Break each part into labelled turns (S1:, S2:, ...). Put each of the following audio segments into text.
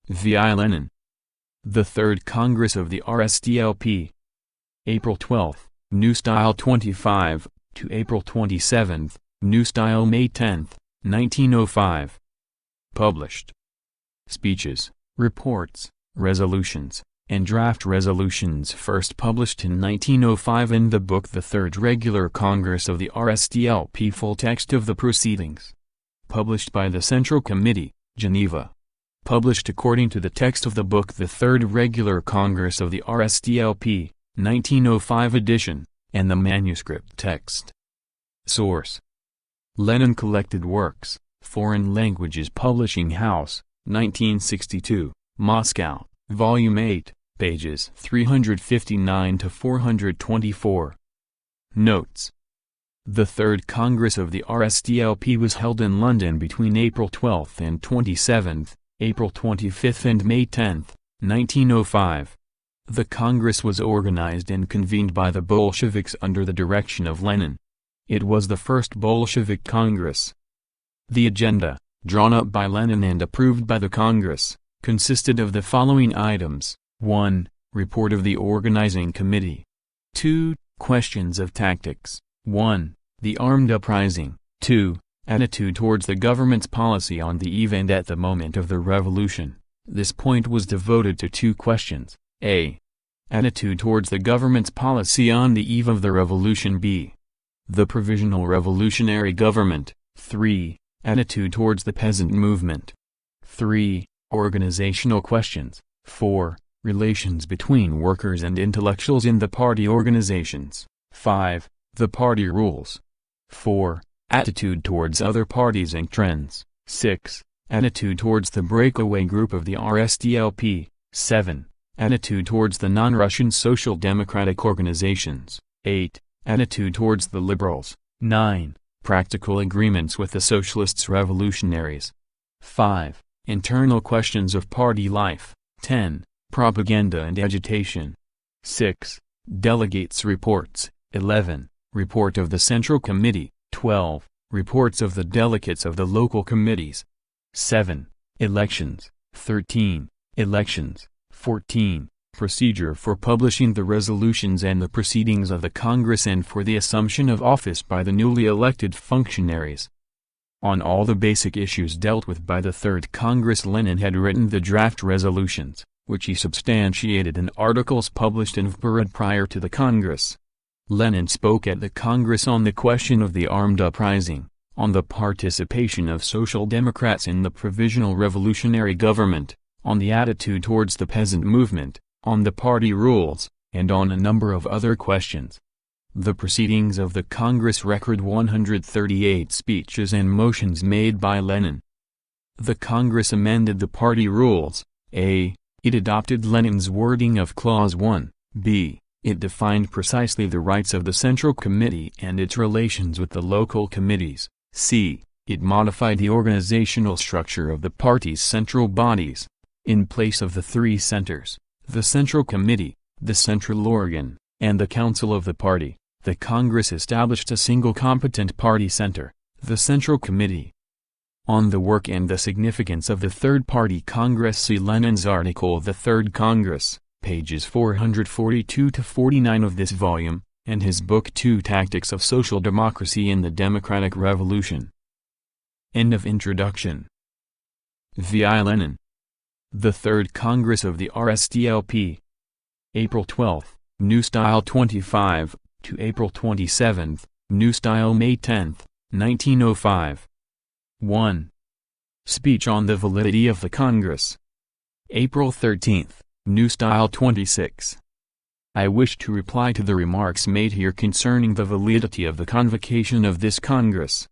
S1: V.I. Lenin. The Third Congress of the RSDLP. April 12, New Style 25, to April 27, New Style May 10, 1905. Published. Speeches, reports, resolutions, and draft resolutions first published in 1905 in the book The Third Regular Congress of the RSDLP. Full text of the Proceedings. Published by the Central Committee, Geneva. Published according to the text of the book The Third Regular Congress of the RSDLP, 1905 edition, and the manuscript text. Source: Lenin Collected Works, Foreign Languages Publishing House, 1962, Moscow, Volume 8, pages 359 to 424. Notes: The Third Congress of the RSDLP was held in London between April 12 and 27, April 25 and May 10, 1905. The Congress was organized and convened by the Bolsheviks under the direction of Lenin. It was the first Bolshevik Congress. The agenda, drawn up by Lenin and approved by the Congress, consisted of the following items: 1. Report of the Organizing Committee. 2. Questions of tactics. 1. The armed uprising. 2. Attitude towards the government's policy on the eve and at the moment of the revolution. This point was devoted to two questions: a. Attitude towards the government's policy on the eve of the revolution. b. The provisional revolutionary government. 3. Attitude towards the peasant movement. 3. Organizational questions. 4. Relations between workers and intellectuals in the party organizations. 5. The party rules. 4. Attitude towards other parties and trends. 6. Attitude towards the breakaway group of the RSDLP. 7. Attitude towards the non-Russian social democratic organizations. 8. Attitude towards the liberals. 9. Practical agreements with the socialists revolutionaries. 5. Internal questions of party life. 10. Propaganda and agitation. 6. Delegates' reports. 11. Report of the Central Committee. 12. Reports of the delegates of the local committees. 7. Elections. 13. Elections. 14. Procedure for publishing the resolutions and the proceedings of the Congress and for the assumption of office by the newly elected functionaries. On all the basic issues dealt with by the Third Congress, Lenin had written the draft resolutions, which he substantiated in articles published in Vperad prior to the Congress. Lenin spoke at the Congress on the question of the armed uprising, on the participation of Social Democrats in the provisional revolutionary government, on the attitude towards the peasant movement, on the party rules, and on a number of other questions. The proceedings of the Congress record 138 speeches and motions made by Lenin. The Congress amended the party rules. A. It adopted Lenin's wording of Clause 1. B. It defined precisely the rights of the Central Committee and its relations with the local committees. C. It modified the organizational structure of the party's central bodies. In place of the three centers, the Central Committee, the central organ, and the Council of the Party, the Congress established a single competent party center, the Central Committee. On the work and the significance of the Third Party Congress, see Lenin's article The Third Congress, pages 442 to 49 of this volume, and his book Two Tactics of Social Democracy in the Democratic Revolution. End of introduction. V.I. Lenin. The Third Congress of the RSDLP. April 12, New Style 25, to April 27, New Style May 10, 1905. 1. Speech on the validity of the Congress. April 13, New Style 26. I wish to reply to the remarks made here concerning the validity of the convocation of this Congress.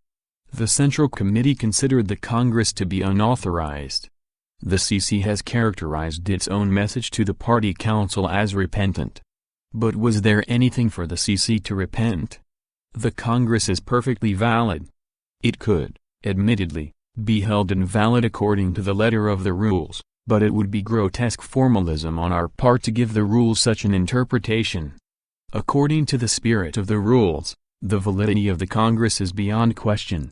S1: The Central Committee considered the Congress to be unauthorized. The CC has characterized its own message to the Party Council as repentant. But was there anything for the CC to repent? The Congress is perfectly valid. It could, admittedly, be held invalid according to the letter of the rules, but it would be grotesque formalism on our part to give the rules such an interpretation. According to the spirit of the rules, the validity of the Congress is beyond question.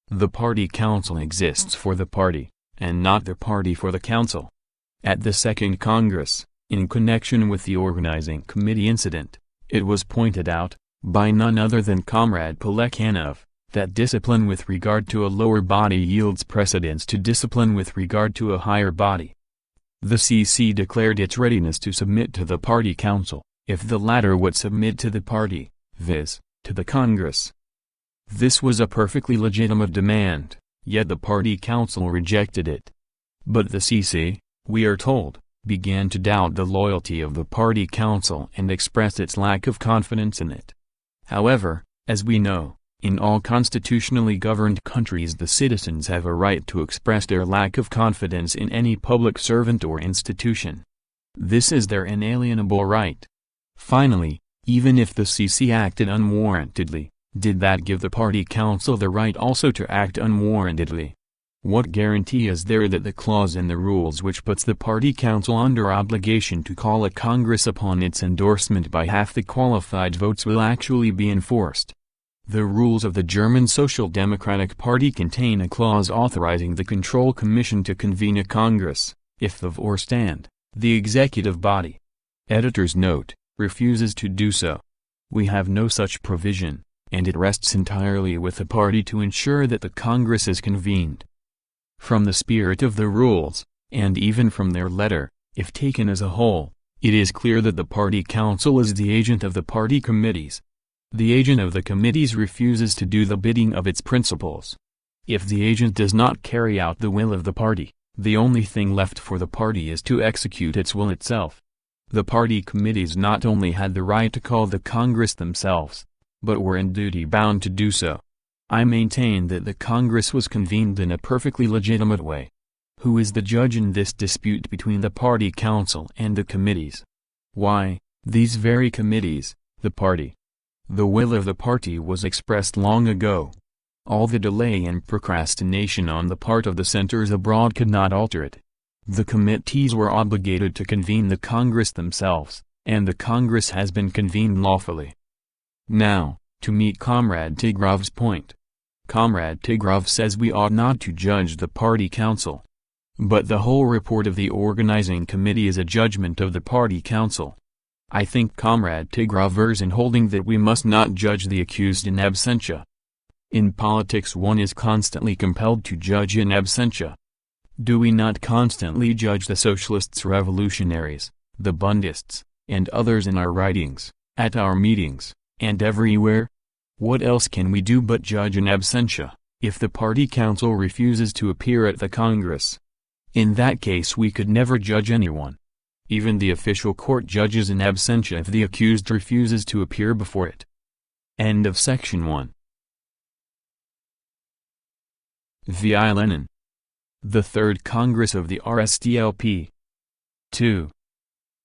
S1: The Party Council exists for the party, and not the party for the council. At the Second Congress, in connection with the organizing committee incident, it was pointed out, by none other than Comrade Plekhanov, that discipline with regard to a lower body yields precedence to discipline with regard to a higher body. The CC declared its readiness to submit to the party council, if the latter would submit to the party, viz., to the Congress. This was a perfectly legitimate demand, yet the party council rejected it. But the CC, we are told, began to doubt the loyalty of the party council and expressed its lack of confidence in it. However, as we know, in all constitutionally governed countries the citizens have a right to express their lack of confidence in any public servant or institution. This is their inalienable right. Finally, even if the CC acted unwarrantedly, did that give the party council the right also to act unwarrantedly? What guarantee is there that the clause in the rules which puts the party council under obligation to call a Congress upon its endorsement by half the qualified votes will actually be enforced? The rules of the German Social Democratic Party contain a clause authorizing the Control Commission to convene a Congress, if the Vorstand, the executive body. Editor's note, refuses to do so. We have no such provision, and it rests entirely with the party to ensure that the Congress is convened. From the spirit of the rules, and even from their letter, if taken as a whole, it is clear that the party council is the agent of the party committees. The agent of the committees refuses to do the bidding of its principals. If the agent does not carry out the will of the party, the only thing left for the party is to execute its will itself. The party committees not only had the right to call the Congress themselves, but were in duty bound to do so. I maintain that the Congress was convened in a perfectly legitimate way. Who is the judge in this dispute between the party council and the committees? Why, these very committees, the party. The will of the party was expressed long ago. All the delay and procrastination on the part of the centers abroad could not alter it. The committees were obligated to convene the Congress themselves, and the Congress has been convened lawfully. Now, to meet Comrade Tigrov's point. Comrade Tigrov says we ought not to judge the party council. But the whole report of the organizing committee is a judgment of the party council. I think Comrade Tigrov errs in holding that we must not judge the accused in absentia. In politics one is constantly compelled to judge in absentia. Do we not constantly judge the socialists, revolutionaries, the Bundists, and others in our writings, at our meetings, and everywhere? What else can we do but judge in absentia, if the party council refuses to appear at the Congress? In that case we could never judge anyone. Even the official court judges in absentia if the accused refuses to appear before it. End of section 1. V.I. Lenin. The Third Congress of the RSDLP. 2.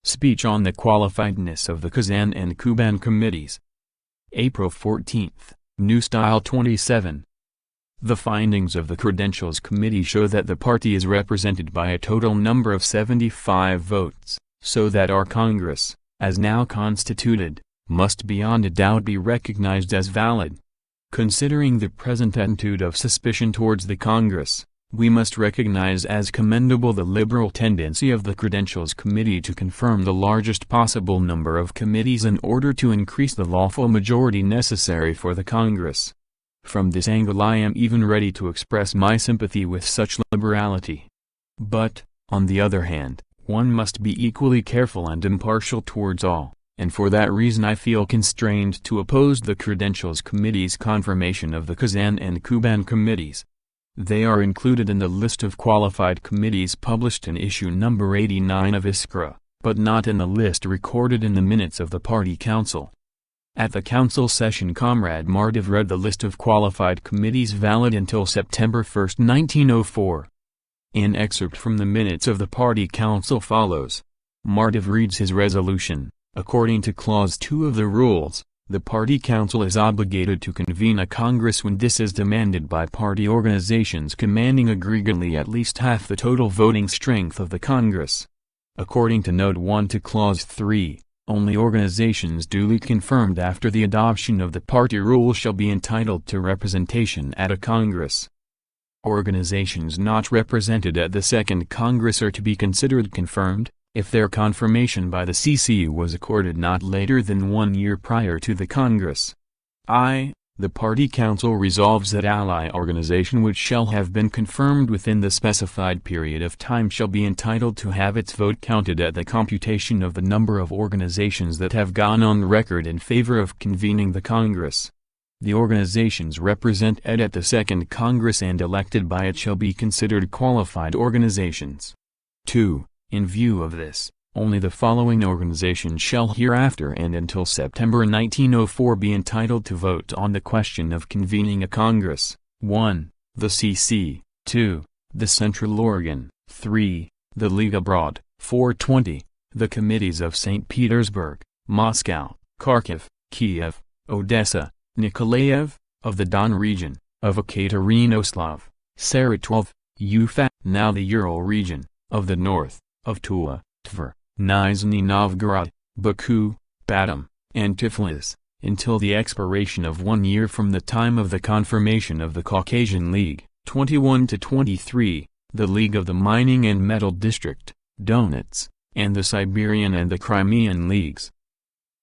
S1: Speech on the qualifiedness of the Kazan and Kuban committees. April 14, New Style 27. The findings of the Credentials Committee show that the party is represented by a total number of 75 votes, so that our Congress, as now constituted, must beyond a doubt be recognized as valid. Considering the present attitude of suspicion towards the Congress, we must recognize as commendable the liberal tendency of the Credentials Committee to confirm the largest possible number of committees in order to increase the lawful majority necessary for the Congress. From this angle I am even ready to express my sympathy with such liberality. But, on the other hand, one must be equally careful and impartial towards all, and for that reason I feel constrained to oppose the Credentials Committee's confirmation of the Kazan and Kuban committees. They are included in the list of qualified committees published in issue number 89 of Iskra, but not in the list recorded in the minutes of the Party Council. At the council session Comrade Mardiv read the list of qualified committees valid until September 1, 1904. An excerpt from the minutes of the Party Council follows. Mardiv reads his resolution. According to Clause 2 of the rules, the Party Council is obligated to convene a Congress when this is demanded by party organizations commanding aggregately at least half the total voting strength of the Congress. According to Note 1 to Clause 3, only organizations duly confirmed after the adoption of the party rule shall be entitled to representation at a Congress. Organizations not represented at the Second Congress are to be considered confirmed, if their confirmation by the CC was accorded not later than 1 year prior to the Congress. The Party Council resolves that ally organization which shall have been confirmed within the specified period of time shall be entitled to have its vote counted at the computation of the number of organizations that have gone on record in favor of convening the Congress. The organizations represented at the Second Congress and elected by it shall be considered qualified organizations. 2. In view of this, only the following organizations shall hereafter and until September 1904 be entitled to vote on the question of convening a Congress: 1. The CC, 2. The Central Organ, 3. The League Abroad, 420, the Committees of St. Petersburg, Moscow, Kharkiv, Kiev, Odessa, Nikolaev, of the Don region, of Ekaterinoslav, Saratov, Ufa, now the Ural region, of the north, of Tula, Tver, Nizhny Novgorod, Baku, Batum, and Tiflis, until the expiration of 1 year from the time of the confirmation of the Caucasian League, 21-23, the League of the Mining and Metal District, Donetsk, and the Siberian and the Crimean Leagues.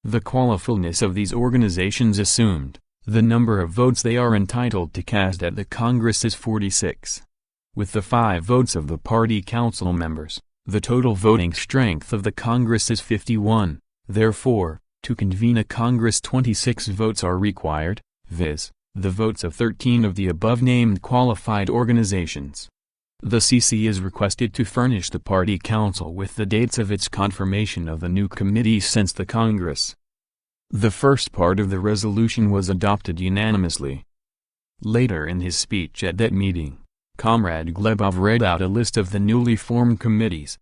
S1: The qualifiedness of these organizations assumed, the number of votes they are entitled to cast at the Congress is 46. With the 5 votes of the Party Council members, the total voting strength of the Congress is 51, therefore, to convene a Congress 26 votes are required, viz., the votes of 13 of the above-named qualified organizations. The CC is requested to furnish the Party Council with the dates of its confirmation of the new committees since the Congress. The first part of the resolution was adopted unanimously. Later in his speech at that meeting, Comrade Glebov read out a list of the newly formed committees.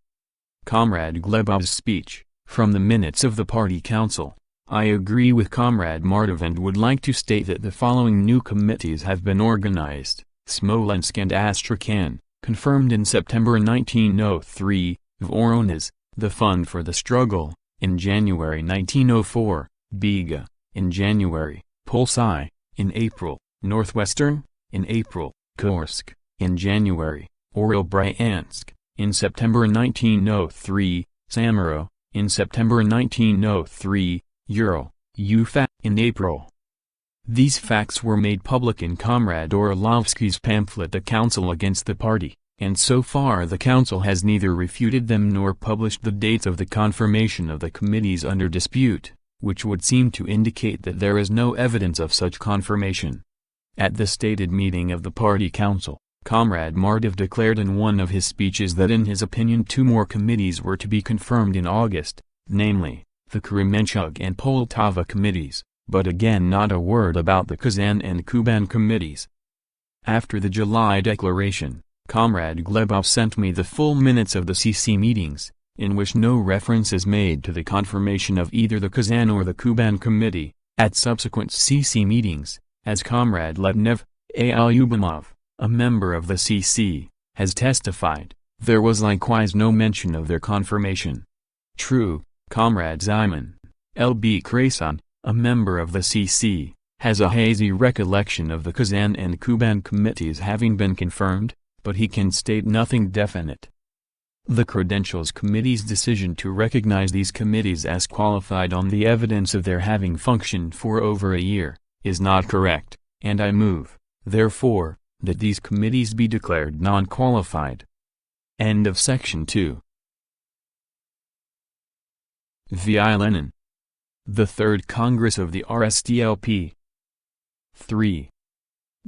S1: Comrade Glebov's speech, from the minutes of the Party Council. I agree with Comrade Martov and would like to state that the following new committees have been organized: Smolensk and Astrakhan, confirmed in September 1903, Voronezh, the Fund for the Struggle, in January 1904, Bega, in January, Polsai, in April, Northwestern, in April, Kursk, in January, Orel-Bryansk, in September 1903, Samaro, in September 1903, Ural, Ufa, in April. These facts were made public in Comrade Orlovsky's pamphlet The Council Against the Party, and so far the Council has neither refuted them nor published the dates of the confirmation of the committees under dispute, which would seem to indicate that there is no evidence of such confirmation. At the stated meeting of the Party Council, Comrade Martov declared in one of his speeches that in his opinion 2 more committees were to be confirmed in August, namely, the Kremenchug and Poltava committees, but again not a word about the Kazan and Kuban committees. After the July declaration, Comrade Glebov sent me the full minutes of the CC meetings, in which no reference is made to the confirmation of either the Kazan or the Kuban committee. At subsequent CC meetings, as Comrade Letnev, Alyubimov, a member of the CC, has testified, there was likewise no mention of their confirmation. True, Comrade Zyman, L.B. Krason, a member of the CC, has a hazy recollection of the Kazan and Kuban committees having been confirmed, but he can state nothing definite. The Credentials Committee's decision to recognize these committees as qualified on the evidence of their having functioned for over a year, is not correct, and I move, therefore, that these committees be declared non-qualified. End of section 2. V.I. Lenin. The Third Congress of the RSDLP. 3.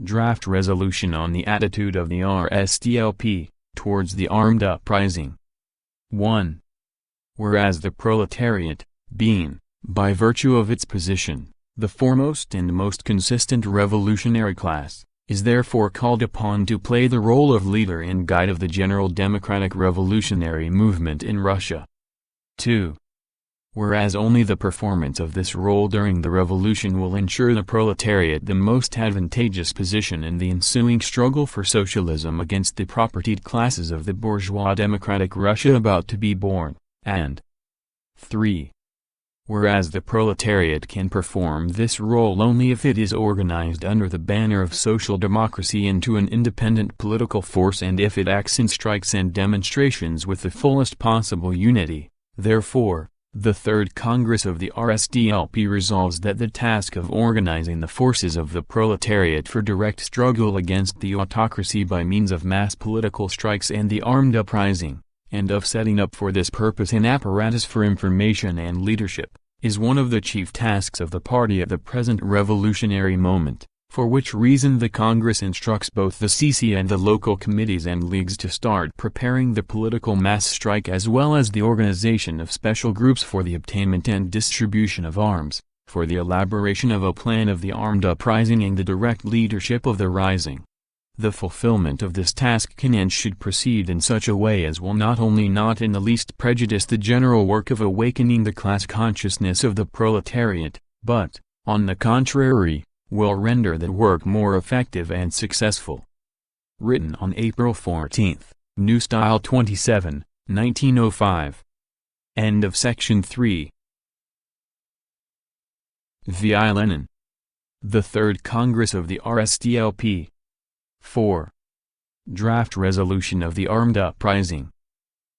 S1: Draft Resolution on the Attitude of the RSDLP towards the Armed Uprising. 1. Whereas the proletariat, being, by virtue of its position, the foremost and most consistent revolutionary class, is therefore called upon to play the role of leader and guide of the general democratic revolutionary movement in Russia. 2. Whereas only the performance of this role during the revolution will ensure the proletariat the most advantageous position in the ensuing struggle for socialism against the propertied classes of the bourgeois democratic Russia about to be born, and 3. whereas the proletariat can perform this role only if it is organized under the banner of social democracy into an independent political force and if it acts in strikes and demonstrations with the fullest possible unity. Therefore, the Third Congress of the RSDLP resolves that the task of organizing the forces of the proletariat for direct struggle against the autocracy by means of mass political strikes and the armed uprising, and of setting up for this purpose an apparatus for information and leadership, is one of the chief tasks of the party at the present revolutionary moment, for which reason the Congress instructs both the CC and the local committees and leagues to start preparing the political mass strike as well as the organization of special groups for the obtainment and distribution of arms, for the elaboration of a plan of the armed uprising and the direct leadership of the rising. The fulfillment of this task can and should proceed in such a way as will not only not in the least prejudice the general work of awakening the class consciousness of the proletariat, but, on the contrary, will render that work more effective and successful. Written on April 14, New Style 27, 1905. End of section 3. V.I. Lenin. The Third Congress of the RSDLP. 4. Draft Resolution of the Armed Uprising.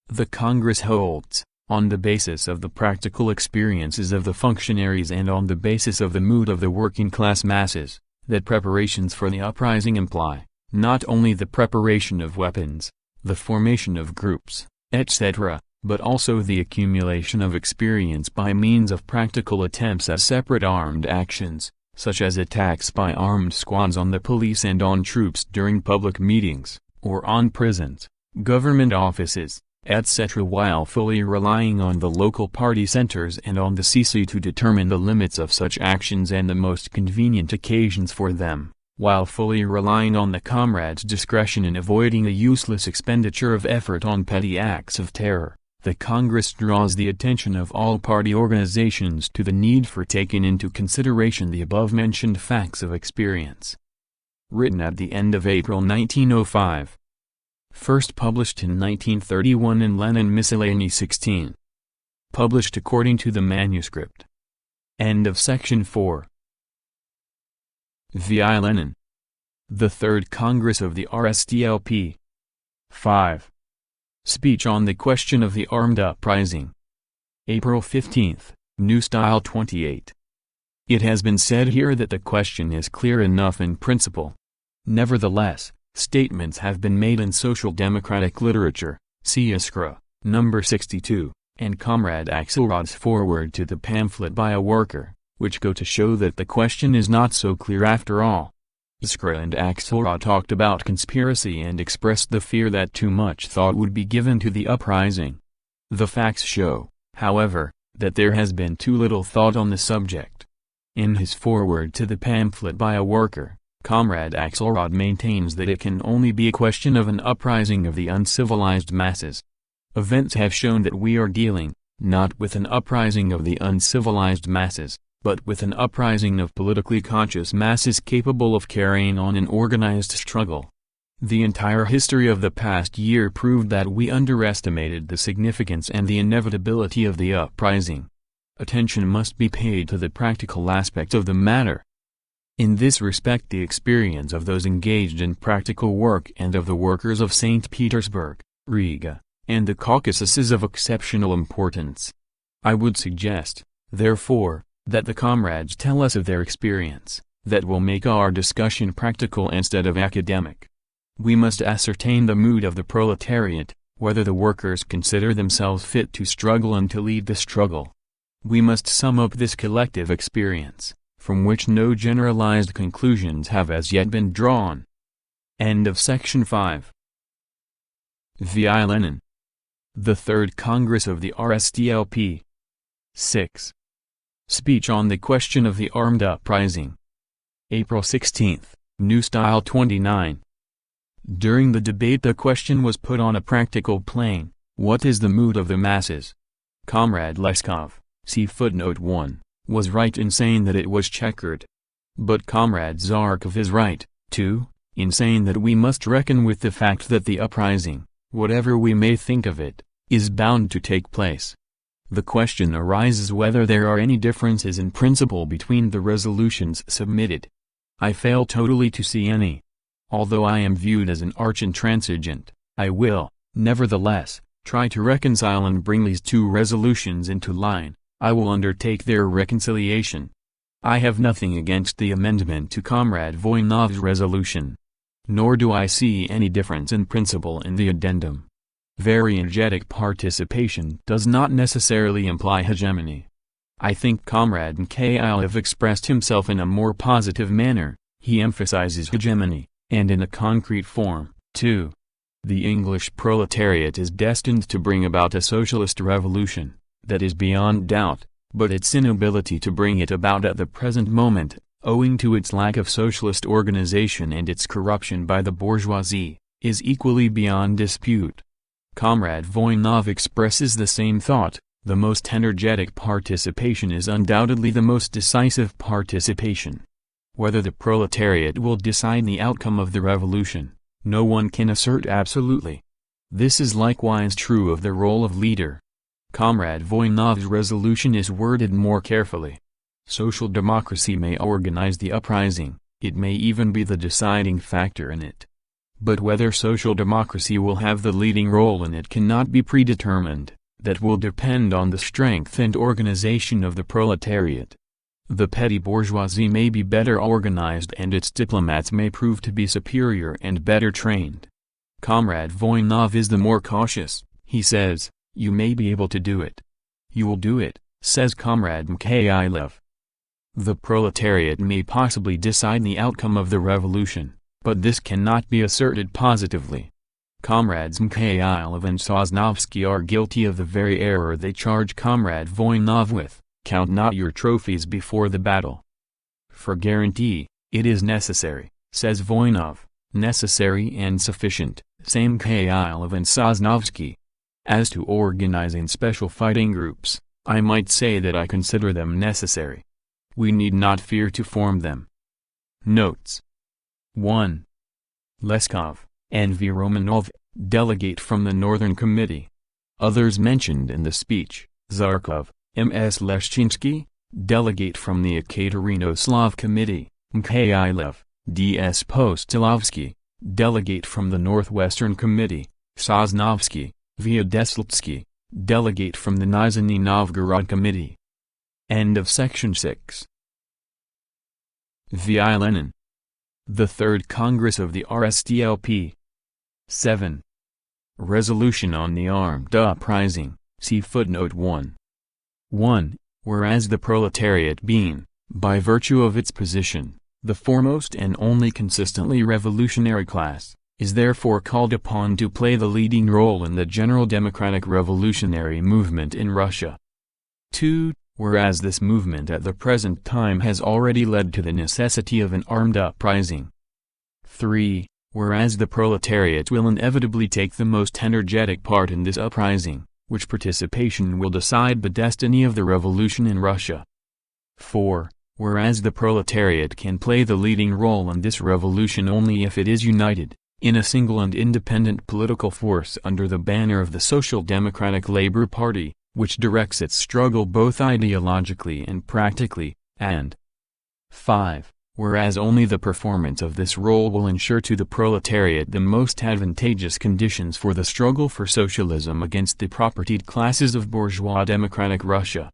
S1: The Congress holds, on the basis of the practical experiences of the functionaries and on the basis of the mood of the working class masses, that preparations for the uprising imply, not only the preparation of weapons, the formation of groups, etc., but also the accumulation of experience by means of practical attempts at separate armed actions, such as attacks by armed squads on the police and on troops during public meetings, or on prisons, government offices, etc., while fully relying on the local party centers and on the CC to determine the limits of such actions and the most convenient occasions for them, while fully relying on the comrades' discretion in avoiding a useless expenditure of effort on petty acts of terror. The Congress draws the attention of all party organizations to the need for taking into consideration the above-mentioned facts of experience. Written at the end of April 1905. First published in 1931 in Lenin Miscellany 16. Published according to the manuscript. End of section 4. V.I. Lenin. The Third Congress of the RSDLP. 5. Speech on the question of the armed uprising. April 15, New Style 28. It has been said here that the question is clear enough in principle. Nevertheless, statements have been made in social democratic literature, see Iskra, number 62, and Comrade Axelrod's foreword to the pamphlet by a worker, which go to show that the question is not so clear after all. Iskra and Axelrod talked about conspiracy and expressed the fear that too much thought would be given to the uprising. The facts show, however, that there has been too little thought on the subject. In his foreword to the pamphlet by a worker, Comrade Axelrod maintains that it can only be a question of an uprising of the uncivilized masses. Events have shown that we are dealing, not with an uprising of the uncivilized masses, but with an uprising of politically conscious masses capable of carrying on an organized struggle. The entire history of the past year proved that we underestimated the significance and the inevitability of the uprising. Attention must be paid to the practical aspect of the matter. In this respect, the experience of those engaged in practical work and of the workers of St. Petersburg, Riga, and the Caucasus is of exceptional importance. I would suggest, therefore, that the comrades tell us of their experience, that will make our discussion practical instead of academic. We must ascertain the mood of the proletariat, whether the workers consider themselves fit to struggle and to lead the struggle. We must sum up this collective experience, from which no generalized conclusions have as yet been drawn. End of section 5. V.I. Lenin. The Third Congress of the RSDLP. 6. Speech on the question of the armed uprising. April 16, New Style 29. During the debate the question was put on a practical plane, what is the mood of the masses? Comrade Leskov, see footnote 1, was right in saying that it was checkered. But Comrade Zarkov is right, too, in saying that we must reckon with the fact that the uprising, whatever we may think of it, is bound to take place. The question arises whether there are any differences in principle between the resolutions submitted. I fail totally to see any. Although I am viewed as an arch-intransigent, I will, nevertheless, try to reconcile and bring these two resolutions into line. I will undertake their reconciliation. I have nothing against the amendment to Comrade Voinov's resolution. Nor do I see any difference in principle in the addendum. Very energetic participation does not necessarily imply hegemony. I think Comrade Mikhailov expressed himself in a more positive manner. He emphasizes hegemony, and in a concrete form, too. The English proletariat is destined to bring about a socialist revolution, that is beyond doubt, but its inability to bring it about at the present moment, owing to its lack of socialist organization and its corruption by the bourgeoisie, is equally beyond dispute. Comrade Voinov expresses the same thought. The most energetic participation is undoubtedly the most decisive participation. Whether the proletariat will decide the outcome of the revolution, no one can assert absolutely. This is likewise true of the role of leader. Comrade Voinov's resolution is worded more carefully. Social democracy may organize the uprising, it may even be the deciding factor in it. But whether social democracy will have the leading role in it cannot be predetermined. That will depend on the strength and organization of the proletariat. The petty bourgeoisie may be better organized and its diplomats may prove to be superior and better trained. Comrade Voinov is the more cautious. He says, "You may be able to do it." "You will do it," says Comrade Mikhailov. The proletariat may possibly decide the outcome of the revolution, but this cannot be asserted positively. Comrades Mikhailov and Sosnovsky are guilty of the very error they charge Comrade Voinov with. Count not your trophies before the battle. For guarantee, it is necessary, says Voinov, necessary and sufficient, say Mikhailov and Sosnovsky. As to organizing special fighting groups, I might say that I consider them necessary. We need not fear to form them. Notes 1. Leskov, N.V. Romanov, delegate from the Northern Committee. Others mentioned in the speech, Zarkov, M.S. Leshchinsky, delegate from the Ekaterinoslav Committee, Mikhailov, D.S. Postilovsky, delegate from the Northwestern Committee, Sosnovsky, Vyacheslav, delegate from the Nizhny Novgorod Committee. End of section 6. V.I. Lenin. The Third Congress of the RSDLP. 7. Resolution on the armed uprising, see footnote 1. 1. Whereas the proletariat being, by virtue of its position, the foremost and only consistently revolutionary class, is therefore called upon to play the leading role in the general democratic revolutionary movement in Russia. 2. Whereas this movement at the present time has already led to the necessity of an armed uprising. 3. Whereas the proletariat will inevitably take the most energetic part in this uprising, which participation will decide the destiny of the revolution in Russia. 4. Whereas the proletariat can play the leading role in this revolution only if it is united, in a single and independent political force under the banner of the Social Democratic Labour Party, which directs its struggle both ideologically and practically, and 5. Whereas only the performance of this role will ensure to the proletariat the most advantageous conditions for the struggle for socialism against the propertied classes of bourgeois democratic Russia.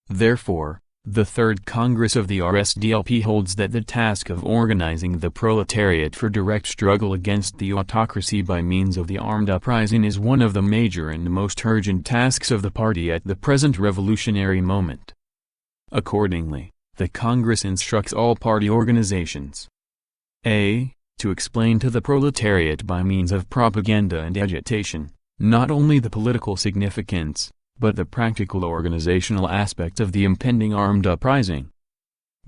S1: Therefore, the Third Congress of the RSDLP holds that the task of organizing the proletariat for direct struggle against the autocracy by means of the armed uprising is one of the major and most urgent tasks of the party at the present revolutionary moment. Accordingly, the Congress instructs all party organizations a. To explain to the proletariat by means of propaganda and agitation, not only the political significance, but the practical organizational aspects of the impending armed uprising.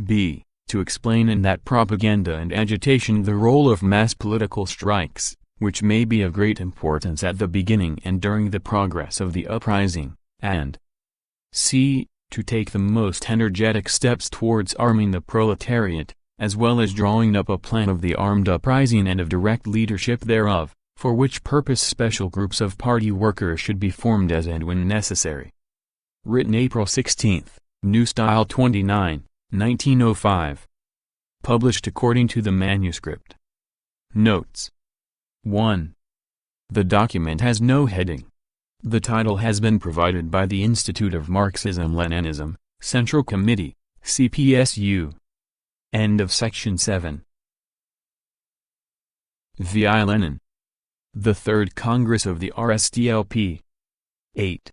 S1: b. To explain in that propaganda and agitation the role of mass political strikes, which may be of great importance at the beginning and during the progress of the uprising, and c. To take the most energetic steps towards arming the proletariat, as well as drawing up a plan of the armed uprising and of direct leadership thereof, for which purpose special groups of party workers should be formed as and when necessary. Written April 16, New Style 29, 1905. Published according to the manuscript. Notes. 1. The document has no heading. The title has been provided by the Institute of Marxism-Leninism, Central Committee, CPSU. End of section 7. V.I. Lenin. The Third Congress of the RSDLP. 8.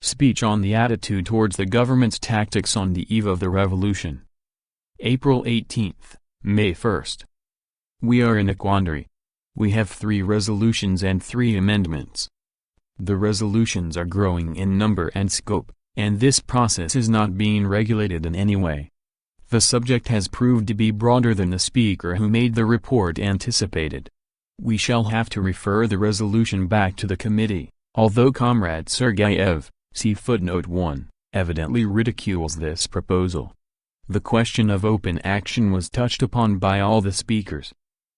S1: Speech on the attitude towards the government's tactics on the eve of the revolution. April 18, May 1. We are in a quandary. We have 3 resolutions and 3 amendments. The resolutions are growing in number and scope, and this process is not being regulated in any way. The subject has proved to be broader than the speaker who made the report anticipated. We shall have to refer the resolution back to the committee, although Comrade Sergeyev, see footnote 1, evidently ridicules this proposal. The question of open action was touched upon by all the speakers.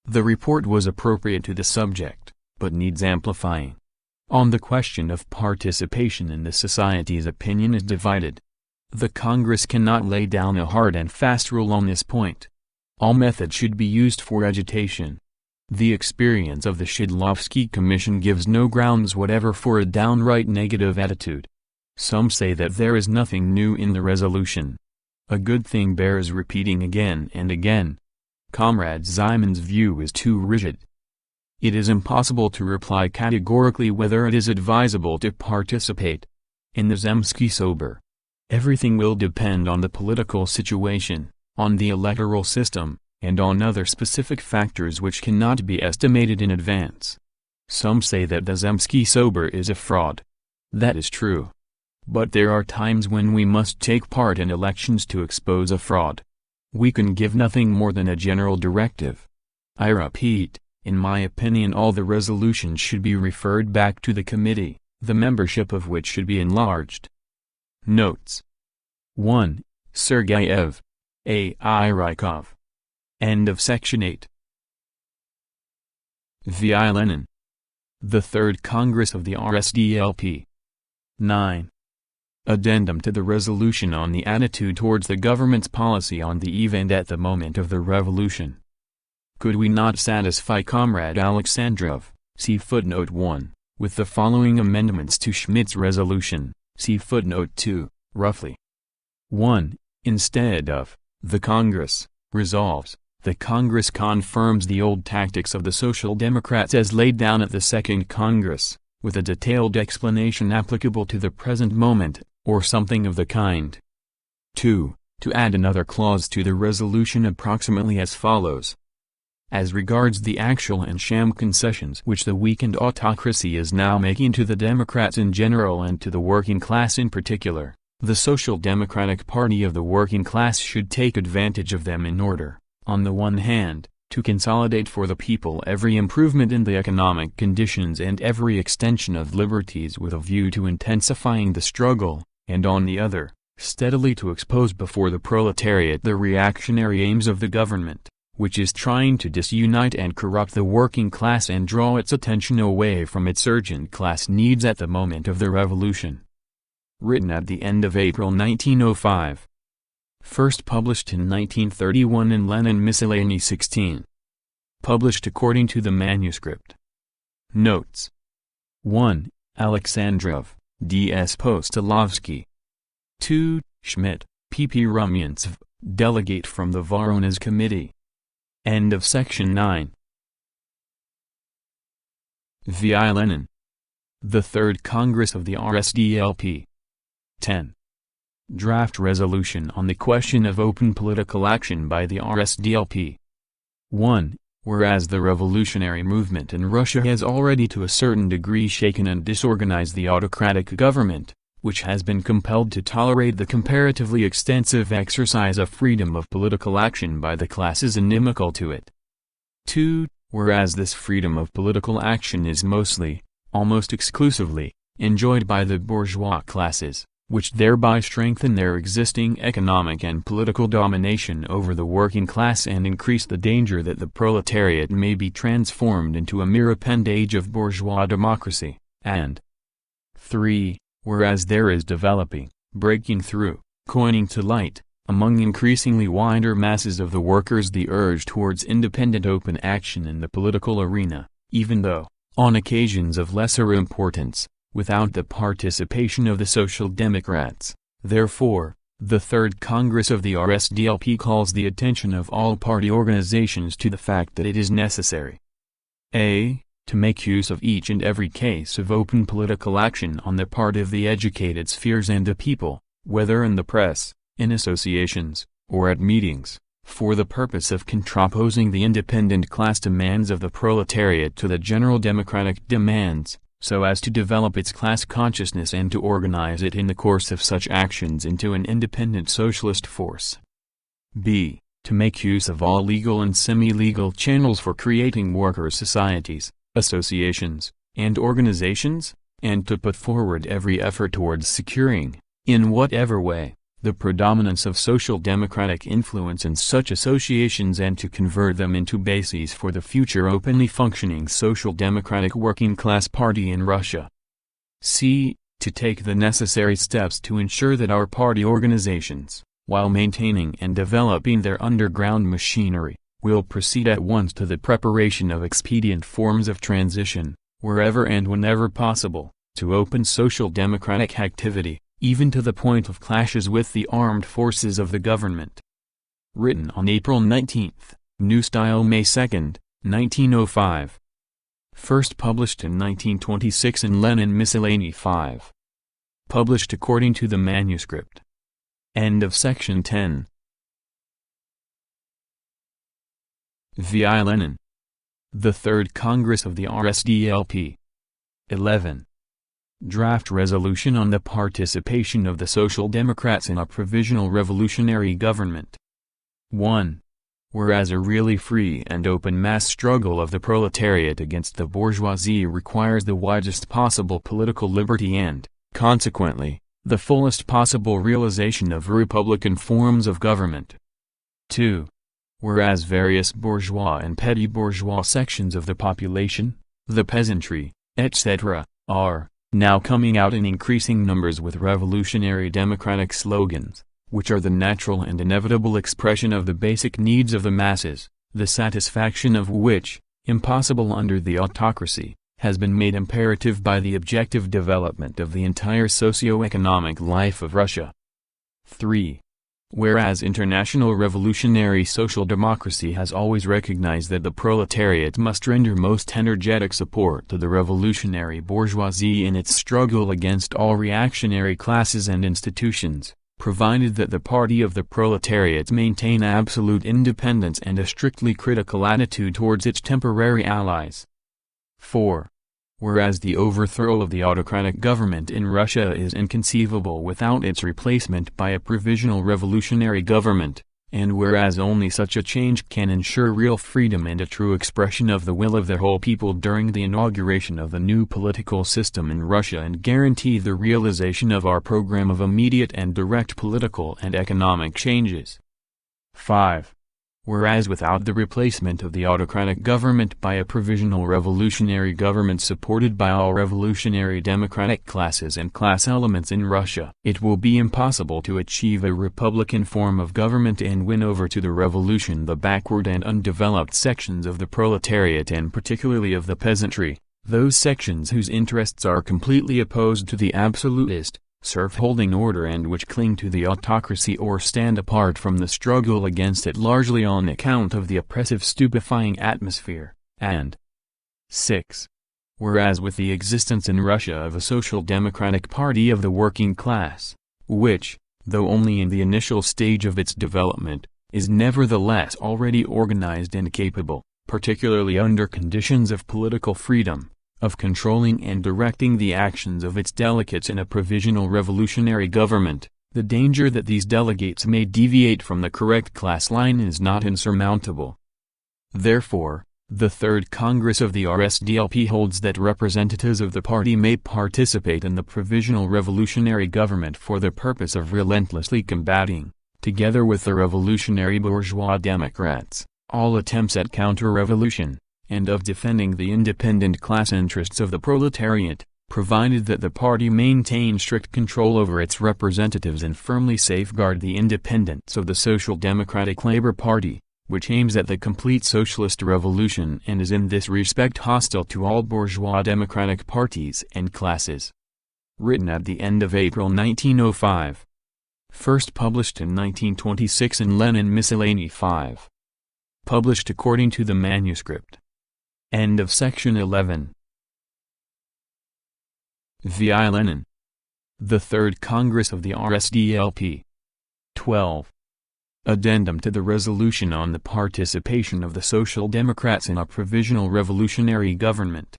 S1: The report was appropriate to the subject, but needs amplifying. On the question of participation in the society's opinion is divided. The Congress cannot lay down a hard and fast rule on this point. All methods should be used for agitation. The experience of the Shidlovsky Commission gives no grounds whatever for a downright negative attitude. Some say that there is nothing new in the resolution. A good thing bears repeating again and again. Comrade Zyman's view is too rigid. It is impossible to reply categorically whether it is advisable to participate. In the Zemsky Sober, everything will depend on the political situation, on the electoral system, and on other specific factors which cannot be estimated in advance. Some say that the Zemsky Sober is a fraud. That is true. But there are times when we must take part in elections to expose a fraud. We can give nothing more than a general directive. I repeat, in my opinion all the resolutions should be referred back to the committee, the membership of which should be enlarged. Notes. 1. Sergeyev. A. I. Rykov. End of section 8. V.I. Lenin. The Third Congress of the RSDLP. 9. Addendum to the resolution on the attitude towards the government's policy on the eve and at the moment of the revolution. Could we not satisfy Comrade Alexandrov, see footnote 1, with the following amendments to Schmidt's resolution, see footnote 2, roughly? 1. Instead of, the Congress, resolves, the Congress confirms the old tactics of the Social Democrats as laid down at the Second Congress, with a detailed explanation applicable to the present moment, or something of the kind. 2. To add another clause to the resolution approximately as follows. As regards the actual and sham concessions which the weakened autocracy is now making to the Democrats in general and to the working class in particular, the Social Democratic Party of the working class should take advantage of them in order, on the one hand, to consolidate for the people every improvement in the economic conditions and every extension of liberties with a view to intensifying the struggle, and on the other, steadily to expose before the proletariat the reactionary aims of the government, which is trying to disunite and corrupt the working class and draw its attention away from its urgent class needs at the moment of the revolution. Written at the end of April 1905. First published in 1931 in Lenin Miscellany 16. Published according to the manuscript. Notes. 1. Alexandrov, D.S. Postolovsky. 2. Schmidt, P.P. Rumyantsev, delegate from the Voronezh Committee. End of section 9. V.I. Lenin. The Third Congress of the RSDLP. 10. Draft resolution on the question of open political action by the RSDLP. 1. Whereas the revolutionary movement in Russia has already to a certain degree shaken and disorganized the autocratic government, which has been compelled to tolerate the comparatively extensive exercise of freedom of political action by the classes inimical to it. 2. Whereas this freedom of political action is mostly, almost exclusively, enjoyed by the bourgeois classes, which thereby strengthen their existing economic and political domination over the working class and increase the danger that the proletariat may be transformed into a mere appendage of bourgeois democracy, and 3. whereas there is developing, breaking through, coining to light, among increasingly wider masses of the workers the urge towards independent open action in the political arena, even though, on occasions of lesser importance, without the participation of the Social Democrats. Therefore, the Third Congress of the RSDLP calls the attention of all party organizations to the fact that it is necessary a. to make use of each and every case of open political action on the part of the educated spheres and the people, whether in the press, in associations, or at meetings, for the purpose of contraposing the independent class demands of the proletariat to the general democratic demands, so as to develop its class consciousness and to organize it in the course of such actions into an independent socialist force. b. To make use of all legal and semi-legal channels for creating workers' societies, associations, and organizations, and to put forward every effort towards securing, in whatever way, the predominance of social democratic influence in such associations and to convert them into bases for the future openly functioning social democratic working class party in Russia. c. To take the necessary steps to ensure that our party organizations, while maintaining and developing their underground machinery, will proceed at once to the preparation of expedient forms of transition, wherever and whenever possible, to open social democratic activity, even to the point of clashes with the armed forces of the government. Written on April 19, New Style May 2, 1905. First published in 1926 in Lenin Miscellany 5. Published according to the manuscript. End of section 10. V.I. Lenin. The Third Congress of the RSDLP. 11. Draft Resolution on the Participation of the Social Democrats in a Provisional Revolutionary Government. 1. Whereas a really free and open mass struggle of the proletariat against the bourgeoisie requires the widest possible political liberty and, consequently, the fullest possible realization of republican forms of government. 2. Whereas various bourgeois and petty bourgeois sections of the population, the peasantry, etc., are now coming out in increasing numbers with revolutionary democratic slogans, which are the natural and inevitable expression of the basic needs of the masses, the satisfaction of which, impossible under the autocracy, has been made imperative by the objective development of the entire socio-economic life of Russia. 3. Whereas international revolutionary social democracy has always recognized that the proletariat must render most energetic support to the revolutionary bourgeoisie in its struggle against all reactionary classes and institutions, provided that the party of the proletariat maintain absolute independence and a strictly critical attitude towards its temporary allies. 4. Whereas the overthrow of the autocratic government in Russia is inconceivable without its replacement by a provisional revolutionary government, and whereas only such a change can ensure real freedom and a true expression of the will of the whole people during the inauguration of the new political system in Russia and guarantee the realization of our program of immediate and direct political and economic changes. 5. Whereas without the replacement of the autocratic government by a provisional revolutionary government supported by all revolutionary democratic classes and class elements in Russia, it will be impossible to achieve a republican form of government and win over to the revolution the backward and undeveloped sections of the proletariat and particularly of the peasantry, those sections whose interests are completely opposed to the absolutist, serf-holding order and which cling to the autocracy or stand apart from the struggle against it largely on account of the oppressive stupefying atmosphere, and 6. Whereas with the existence in Russia of a social democratic party of the working class, which, though only in the initial stage of its development, is nevertheless already organized and capable, particularly under conditions of political freedom, of controlling and directing the actions of its delegates in a provisional revolutionary government, the danger that these delegates may deviate from the correct class line is not insurmountable. Therefore, the Third Congress of the RSDLP holds that representatives of the party may participate in the provisional revolutionary government for the purpose of relentlessly combating, together with the revolutionary bourgeois democrats, all attempts at counter-revolution, and of defending the independent class interests of the proletariat, provided that the party maintain strict control over its representatives and firmly safeguard the independence of the Social Democratic Labour Party, which aims at the complete socialist revolution and is in this respect hostile to all bourgeois democratic parties and classes. Written at the end of April 1905. First published in 1926 in Lenin Miscellany 5. Published according to the manuscript. End of section 11. V.I. Lenin. The Third Congress of the R.S.D.L.P. 12. Addendum to the resolution on the participation of the Social Democrats in a provisional revolutionary government.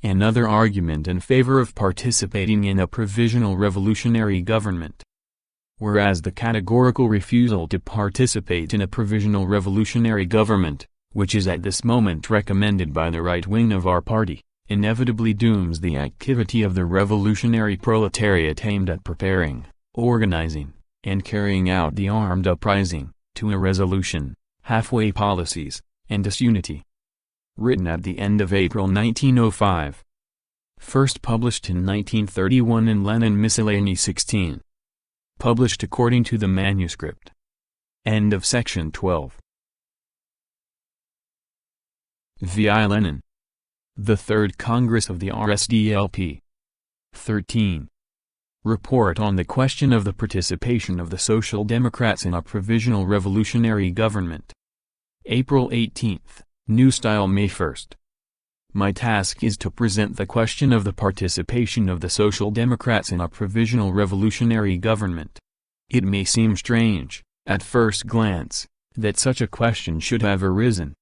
S1: Another argument in favor of participating in a provisional revolutionary government. Whereas the categorical refusal to participate in a provisional revolutionary government, which is at this moment recommended by the right wing of our party, inevitably dooms the activity of the revolutionary proletariat aimed at preparing, organizing, and carrying out the armed uprising, to irresolution, halfway policies, and disunity. Written at the end of April 1905. First published in 1931 in Lenin Miscellany 16. Published according to the manuscript. End of section 12. V.I. Lenin. The Third Congress of the RSDLP. 13. Report on the question of the participation of the Social Democrats in a provisional revolutionary government. April 18, New Style May 1. My task is to present the question of the participation of the Social Democrats in a provisional revolutionary government. It may seem strange, at first glance, that such a question should have arisen.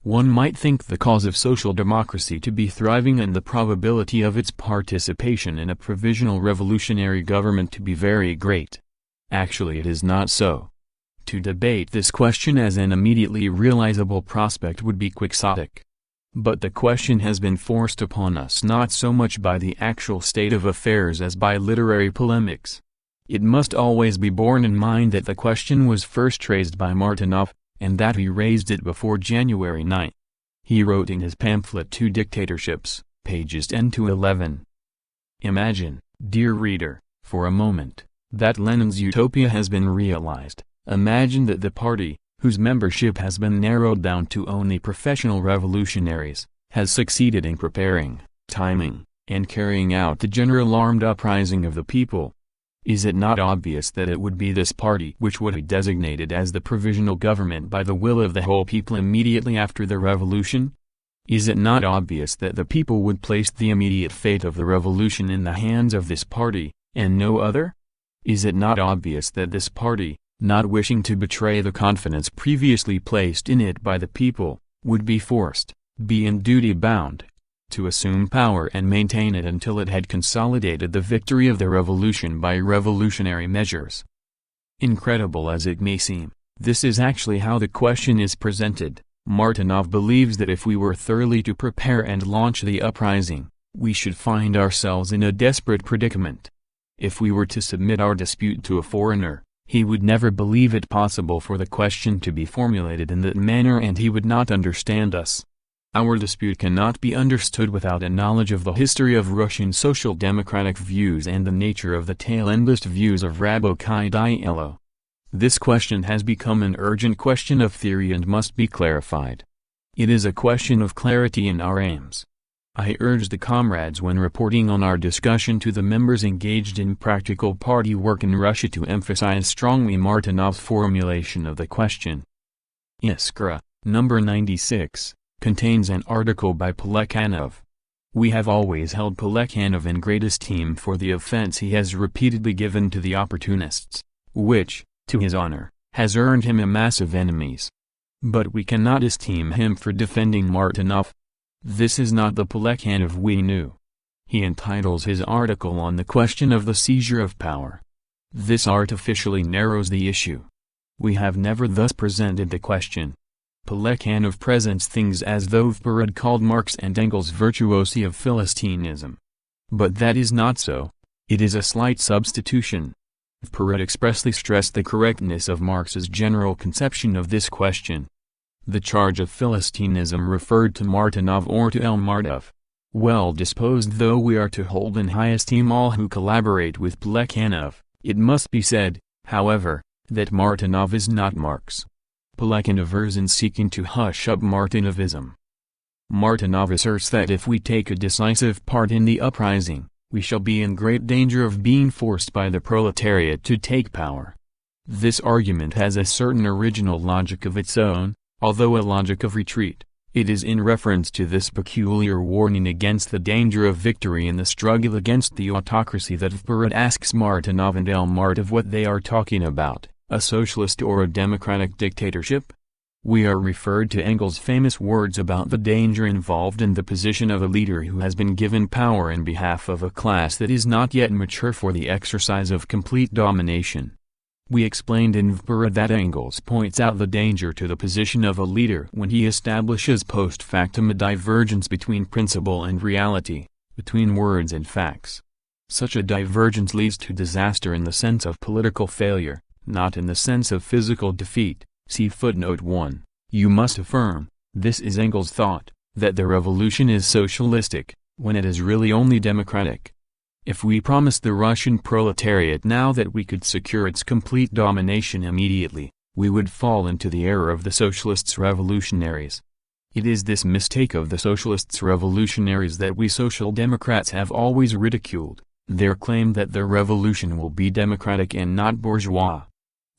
S1: One might think the cause of social democracy to be thriving and the probability of its participation in a provisional revolutionary government to be very great. Actually, it is not so. To debate this question as an immediately realizable prospect would be quixotic. But the question has been forced upon us not so much by the actual state of affairs as by literary polemics. It must always be borne in mind that the question was first raised by Martynov, and that he raised it before January 9. He wrote in his pamphlet Two Dictatorships, pages 10 to 11. Imagine, dear reader, for a moment, that Lenin's utopia has been realized. Imagine that the party, whose membership has been narrowed down to only professional revolutionaries, has succeeded in preparing, timing, and carrying out the general armed uprising of the people. Is it not obvious that it would be this party which would be designated as the provisional government by the will of the whole people immediately after the revolution? Is it not obvious that the people would place the immediate fate of the revolution in the hands of this party, and no other? Is it not obvious that this party, not wishing to betray the confidence previously placed in it by the people, would be forced, be in duty bound, to assume power and maintain it until it had consolidated the victory of the revolution by revolutionary measures? Incredible as it may seem, this is actually how the question is presented. Martynov believes that if we were thoroughly to prepare and launch the uprising, we should find ourselves in a desperate predicament. If we were to submit our dispute to a foreigner, he would never believe it possible for the question to be formulated in that manner and he would not understand us. Our dispute cannot be understood without a knowledge of the history of Russian social democratic views and the nature of the tail-endless views of R.S.D.L.P. This question has become an urgent question of theory and must be clarified. It is a question of clarity in our aims. I urge the comrades when reporting on our discussion to the members engaged in practical party work in Russia to emphasize strongly Martynov's formulation of the question. Iskra, number 96, contains an article by Plekhanov. We have always held Plekhanov in great esteem for the offense he has repeatedly given to the opportunists, which, to his honor, has earned him a mass of enemies. But we cannot esteem him for defending Martynov. This is not the Plekhanov we knew. He entitles his article on the question of the seizure of power. This artificially narrows the issue. We have never thus presented the question. Plekhanov presents things as though Vperud called Marx and Engels virtuosi of Philistinism. But that is not so. It is a slight substitution. Vperud expressly stressed the correctness of Marx's general conception of this question. The charge of Philistinism referred to Martynov or to Elmartov. Well disposed though we are to hold in high esteem all who collaborate with Plekhanov, it must be said, however, that Martynov is not Marx. Plekhanov errs in seeking to hush up Martynovism. Martynov asserts that if we take a decisive part in the uprising, we shall be in great danger of being forced by the proletariat to take power. This argument has a certain original logic of its own, although a logic of retreat. It is in reference to this peculiar warning against the danger of victory in the struggle against the autocracy that Vperad asks Martynov and Martynov what they are talking about, a socialist or a democratic dictatorship? We are referred to Engels' famous words about the danger involved in the position of a leader who has been given power in behalf of a class that is not yet mature for the exercise of complete domination. We explained in Vperad that Engels points out the danger to the position of a leader when he establishes post factum a divergence between principle and reality, between words and facts. Such a divergence leads to disaster in the sense of political failure, not in the sense of physical defeat. See footnote 1. You must affirm, this is Engels' thought, that the revolution is socialistic, when it is really only democratic. If we promised the Russian proletariat now that we could secure its complete domination immediately, we would fall into the error of the socialists' revolutionaries. It is this mistake of the socialists' revolutionaries that we Social Democrats have always ridiculed, their claim that the revolution will be democratic and not bourgeois.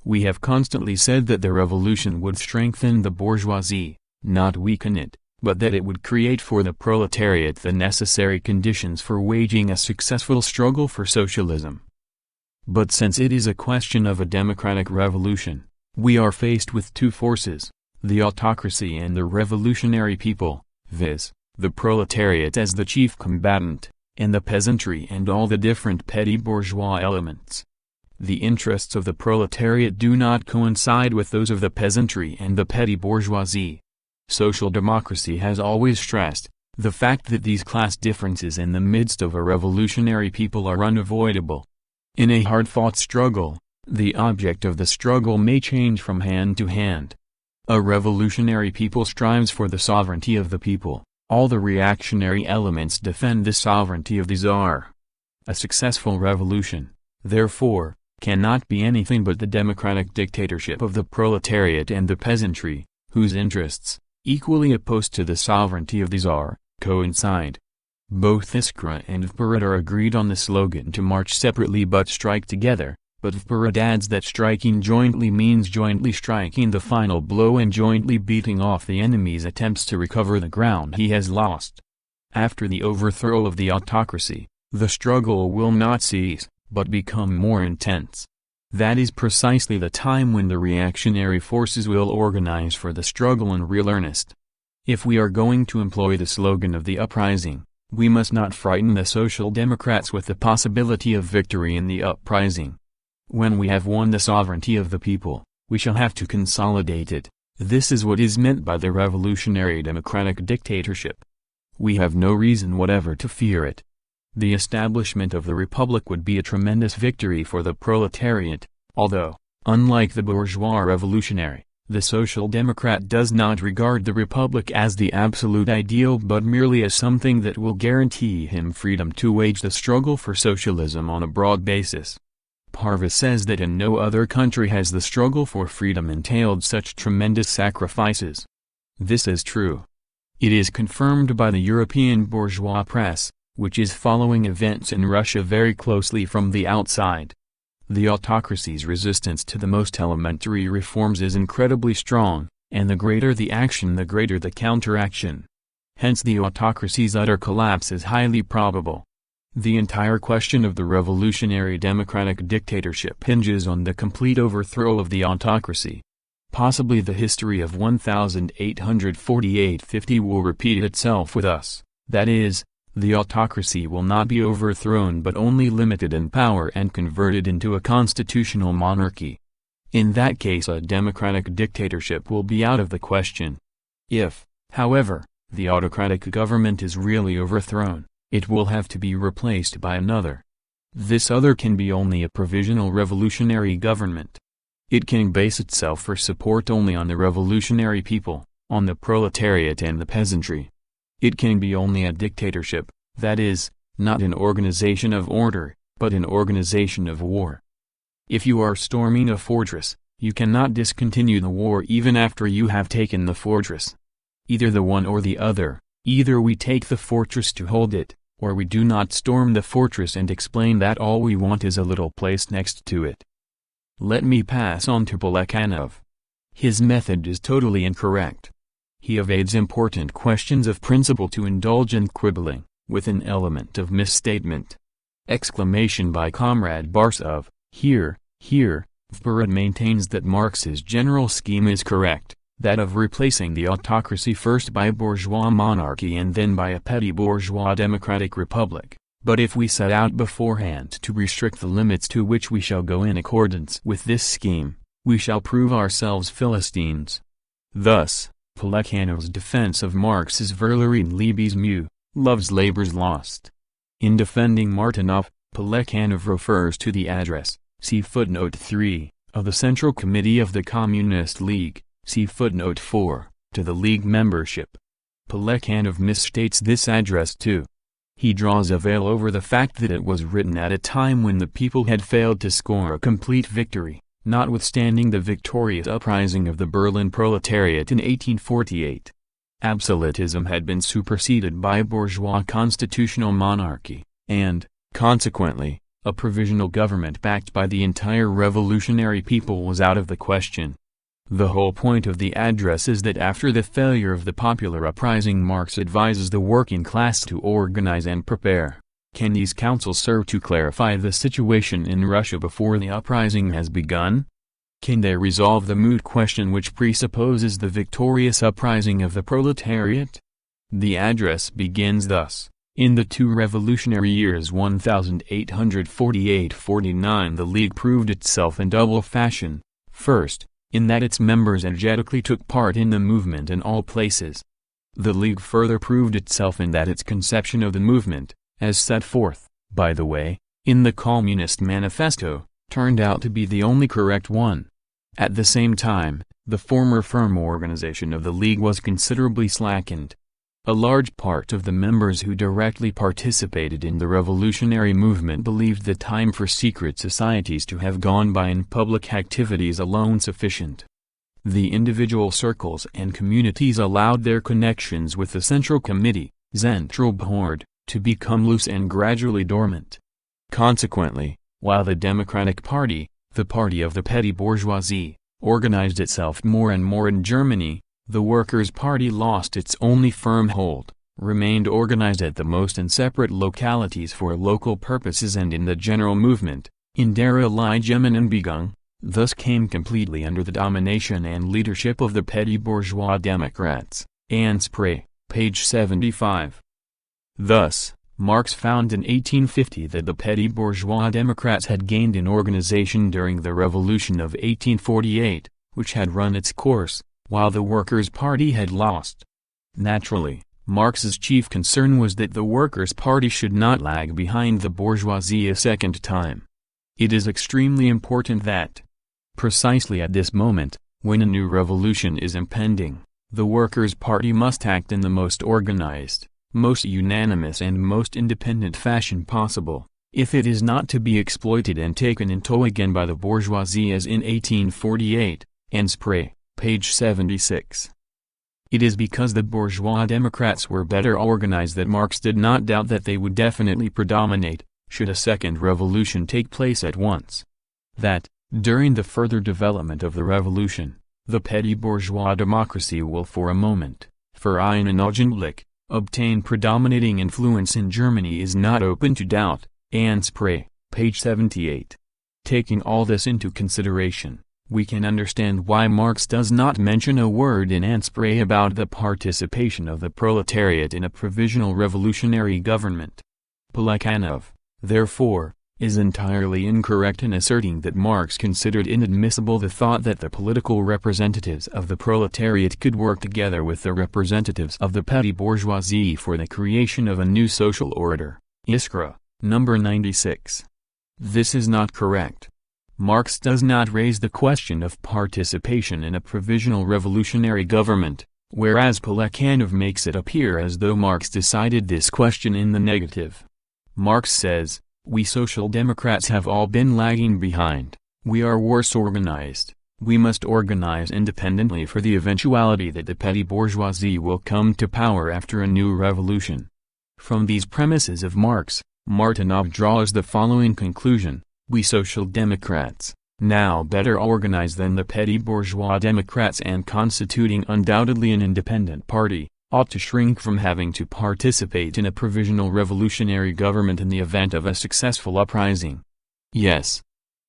S1: We have constantly said that the revolution would strengthen the bourgeoisie, not weaken it, but that it would create for the proletariat the necessary conditions for waging a successful struggle for socialism. But since it is a question of a democratic revolution, we are faced with two forces, the autocracy and the revolutionary people, viz., the proletariat as the chief combatant, and the peasantry and all the different petty bourgeois elements. The interests of the proletariat do not coincide with those of the peasantry and the petty bourgeoisie. Social democracy has always stressed the fact that these class differences in the midst of a revolutionary people are unavoidable. In a hard-fought struggle, the object of the struggle may change from hand to hand. A revolutionary people strives for the sovereignty of the people, all the reactionary elements defend the sovereignty of the Tsar. A successful revolution, therefore, cannot be anything but the democratic dictatorship of the proletariat and the peasantry, whose interests, equally opposed to the sovereignty of the Tsar, coincide. Both Iskra and Vperad are agreed on the slogan to march separately but strike together, but Vperad adds that striking jointly means jointly striking the final blow and jointly beating off the enemy's attempts to recover the ground he has lost. After the overthrow of the autocracy, the struggle will not cease, but become more intense. That is precisely the time when the reactionary forces will organize for the struggle in real earnest. If we are going to employ the slogan of the uprising, we must not frighten the Social Democrats with the possibility of victory in the uprising. When we have won the sovereignty of the people, we shall have to consolidate it. This is what is meant by the revolutionary democratic dictatorship. We have no reason whatever to fear it. The establishment of the Republic would be a tremendous victory for the proletariat, although, unlike the bourgeois revolutionary, the Social Democrat does not regard the Republic as the absolute ideal but merely as something that will guarantee him freedom to wage the struggle for socialism on a broad basis. Parvus says that in no other country has the struggle for freedom entailed such tremendous sacrifices. This is true. It is confirmed by the European bourgeois press, which is following events in Russia very closely from the outside. The autocracy's resistance to the most elementary reforms is incredibly strong, and the greater the action the greater the counteraction. Hence the autocracy's utter collapse is highly probable. The entire question of the revolutionary democratic dictatorship hinges on the complete overthrow of the autocracy. Possibly the history of 1848-50 will repeat itself with us, that is, the autocracy will not be overthrown but only limited in power and converted into a constitutional monarchy. In that case a democratic dictatorship will be out of the question. If, however, the autocratic government is really overthrown, it will have to be replaced by another. This other can be only a provisional revolutionary government. It can base itself for support only on the revolutionary people, on the proletariat and the peasantry. It can be only a dictatorship, that is, not an organization of order, but an organization of war. If you are storming a fortress, you cannot discontinue the war even after you have taken the fortress. Either the one or the other, either we take the fortress to hold it, or we do not storm the fortress and explain that all we want is a little place next to it. Let me pass on to Plekhanov. His method is totally incorrect. He evades important questions of principle to indulge in quibbling, with an element of misstatement. Exclamation by Comrade Barsov, here. Vperad maintains that Marx's general scheme is correct, that of replacing the autocracy first by bourgeois monarchy and then by a petty bourgeois democratic republic. But if we set out beforehand to restrict the limits to which we shall go in accordance with this scheme, we shall prove ourselves Philistines. Thus, Plekhanov's defense of Marx is Verlerin Liebes Mühe, love's labors lost. In defending Martinov, Plekhanov refers to the address, see footnote 3, of the Central Committee of the Communist League, see footnote 4, to the League membership. Plekhanov misstates this address too. He draws a veil over the fact that it was written at a time when the people had failed to score a complete victory, notwithstanding the victorious uprising of the Berlin proletariat in 1848. Absolutism had been superseded by bourgeois constitutional monarchy, and, consequently, a provisional government backed by the entire revolutionary people was out of the question. The whole point of the address is that after the failure of the popular uprising, Marx advises the working class to organize and prepare. Can these counsels serve to clarify the situation in Russia before the uprising has begun? Can they resolve the moot question which presupposes the victorious uprising of the proletariat? The address begins thus. In the two revolutionary years 1848–49 the League proved itself in double fashion. First, in that its members energetically took part in the movement in all places. The League further proved itself in that its conception of the movement, as set forth, by the way, in the Communist Manifesto, turned out to be the only correct one. At the same time, the former firm organization of the League was considerably slackened. A large part of the members who directly participated in the revolutionary movement believed the time for secret societies to have gone by and public activities alone sufficient. The individual circles and communities allowed their connections with the Central Committee, Zentralbord, to become loose and gradually dormant. Consequently, while the Democratic Party, the party of the petty bourgeoisie, organized itself more and more in Germany, the Workers' Party lost its only firm hold, remained organized at the most in separate localities for local purposes and in the general movement, in der Allgemeinbewegung, thus came completely under the domination and leadership of the petty bourgeois Democrats. Anspray, page 75. Thus, Marx found in 1850 that the petty bourgeois Democrats had gained in organization during the Revolution of 1848, which had run its course, while the Workers' Party had lost. Naturally, Marx's chief concern was that the Workers' Party should not lag behind the bourgeoisie a second time. It is extremely important that, precisely at this moment, when a new revolution is impending, the Workers' Party must act in the most organized, most unanimous and most independent fashion possible, if it is not to be exploited and taken in tow again by the bourgeoisie as in 1848, Anspray, page 76. It is because the bourgeois Democrats were better organized that Marx did not doubt that they would definitely predominate, should a second revolution take place at once. That, during the further development of the revolution, the petty bourgeois democracy will for a moment, für einen Augenblick, obtain predominating influence in Germany is not open to doubt. Anspray, page 78. Taking all this into consideration, we can understand why Marx does not mention a word in Anspray about the participation of the proletariat in a provisional revolutionary government. Plekhanov, therefore, is entirely incorrect in asserting that Marx considered inadmissible the thought that the political representatives of the proletariat could work together with the representatives of the petty bourgeoisie for the creation of a new social order. Iskra, number 96. This is not correct. Marx does not raise the question of participation in a provisional revolutionary government, whereas Plekhanov makes it appear as though Marx decided this question in the negative. Marx says, "We Social Democrats have all been lagging behind, we are worse organized, we must organize independently for the eventuality that the petty bourgeoisie will come to power after a new revolution." From these premises of Marx, Martinov draws the following conclusion: we Social Democrats, now better organized than the petty bourgeois Democrats and constituting undoubtedly an independent party, ought to shrink from having to participate in a provisional revolutionary government in the event of a successful uprising. Yes,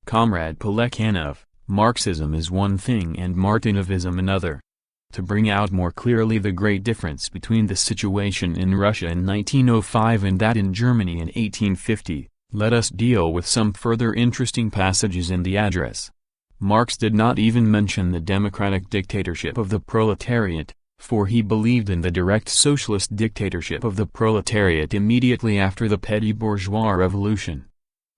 S1: Comrade Plekhanov, Marxism is one thing and Martinovism another. To bring out more clearly the great difference between the situation in Russia in 1905 and that in Germany in 1850, let us deal with some further interesting passages in the address. Marx did not even mention the democratic dictatorship of the proletariat, for he believed in the direct socialist dictatorship of the proletariat immediately after the petty bourgeois revolution.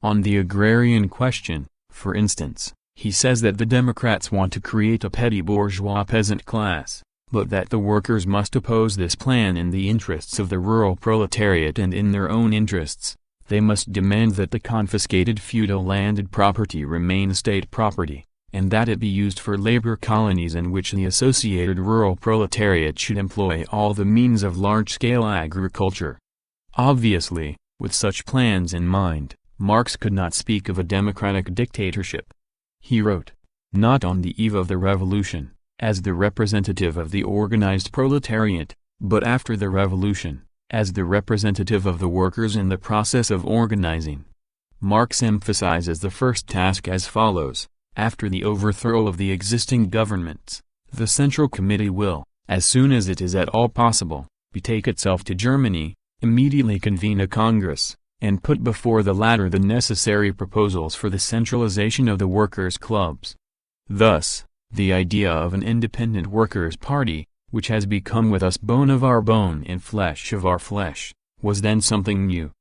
S1: On the agrarian question, for instance, he says that the Democrats want to create a petty bourgeois peasant class, but that the workers must oppose this plan in the interests of the rural proletariat and in their own interests. They must demand that the confiscated feudal landed property remain state property, and that it be used for labor colonies in which the associated rural proletariat should employ all the means of large-scale agriculture. Obviously, with such plans in mind, Marx could not speak of a democratic dictatorship. He wrote, not on the eve of the revolution, as the representative of the organized proletariat, but after the revolution, as the representative of the workers in the process of organizing. Marx emphasizes the first task as follows: after the overthrow of the existing governments, the Central Committee will, as soon as it is at all possible, betake itself to Germany, immediately convene a Congress, and put before the latter the necessary proposals for the centralization of the workers' clubs. Thus, the idea of an independent workers' party, which has become with us bone of our bone and flesh of our flesh, was then something new.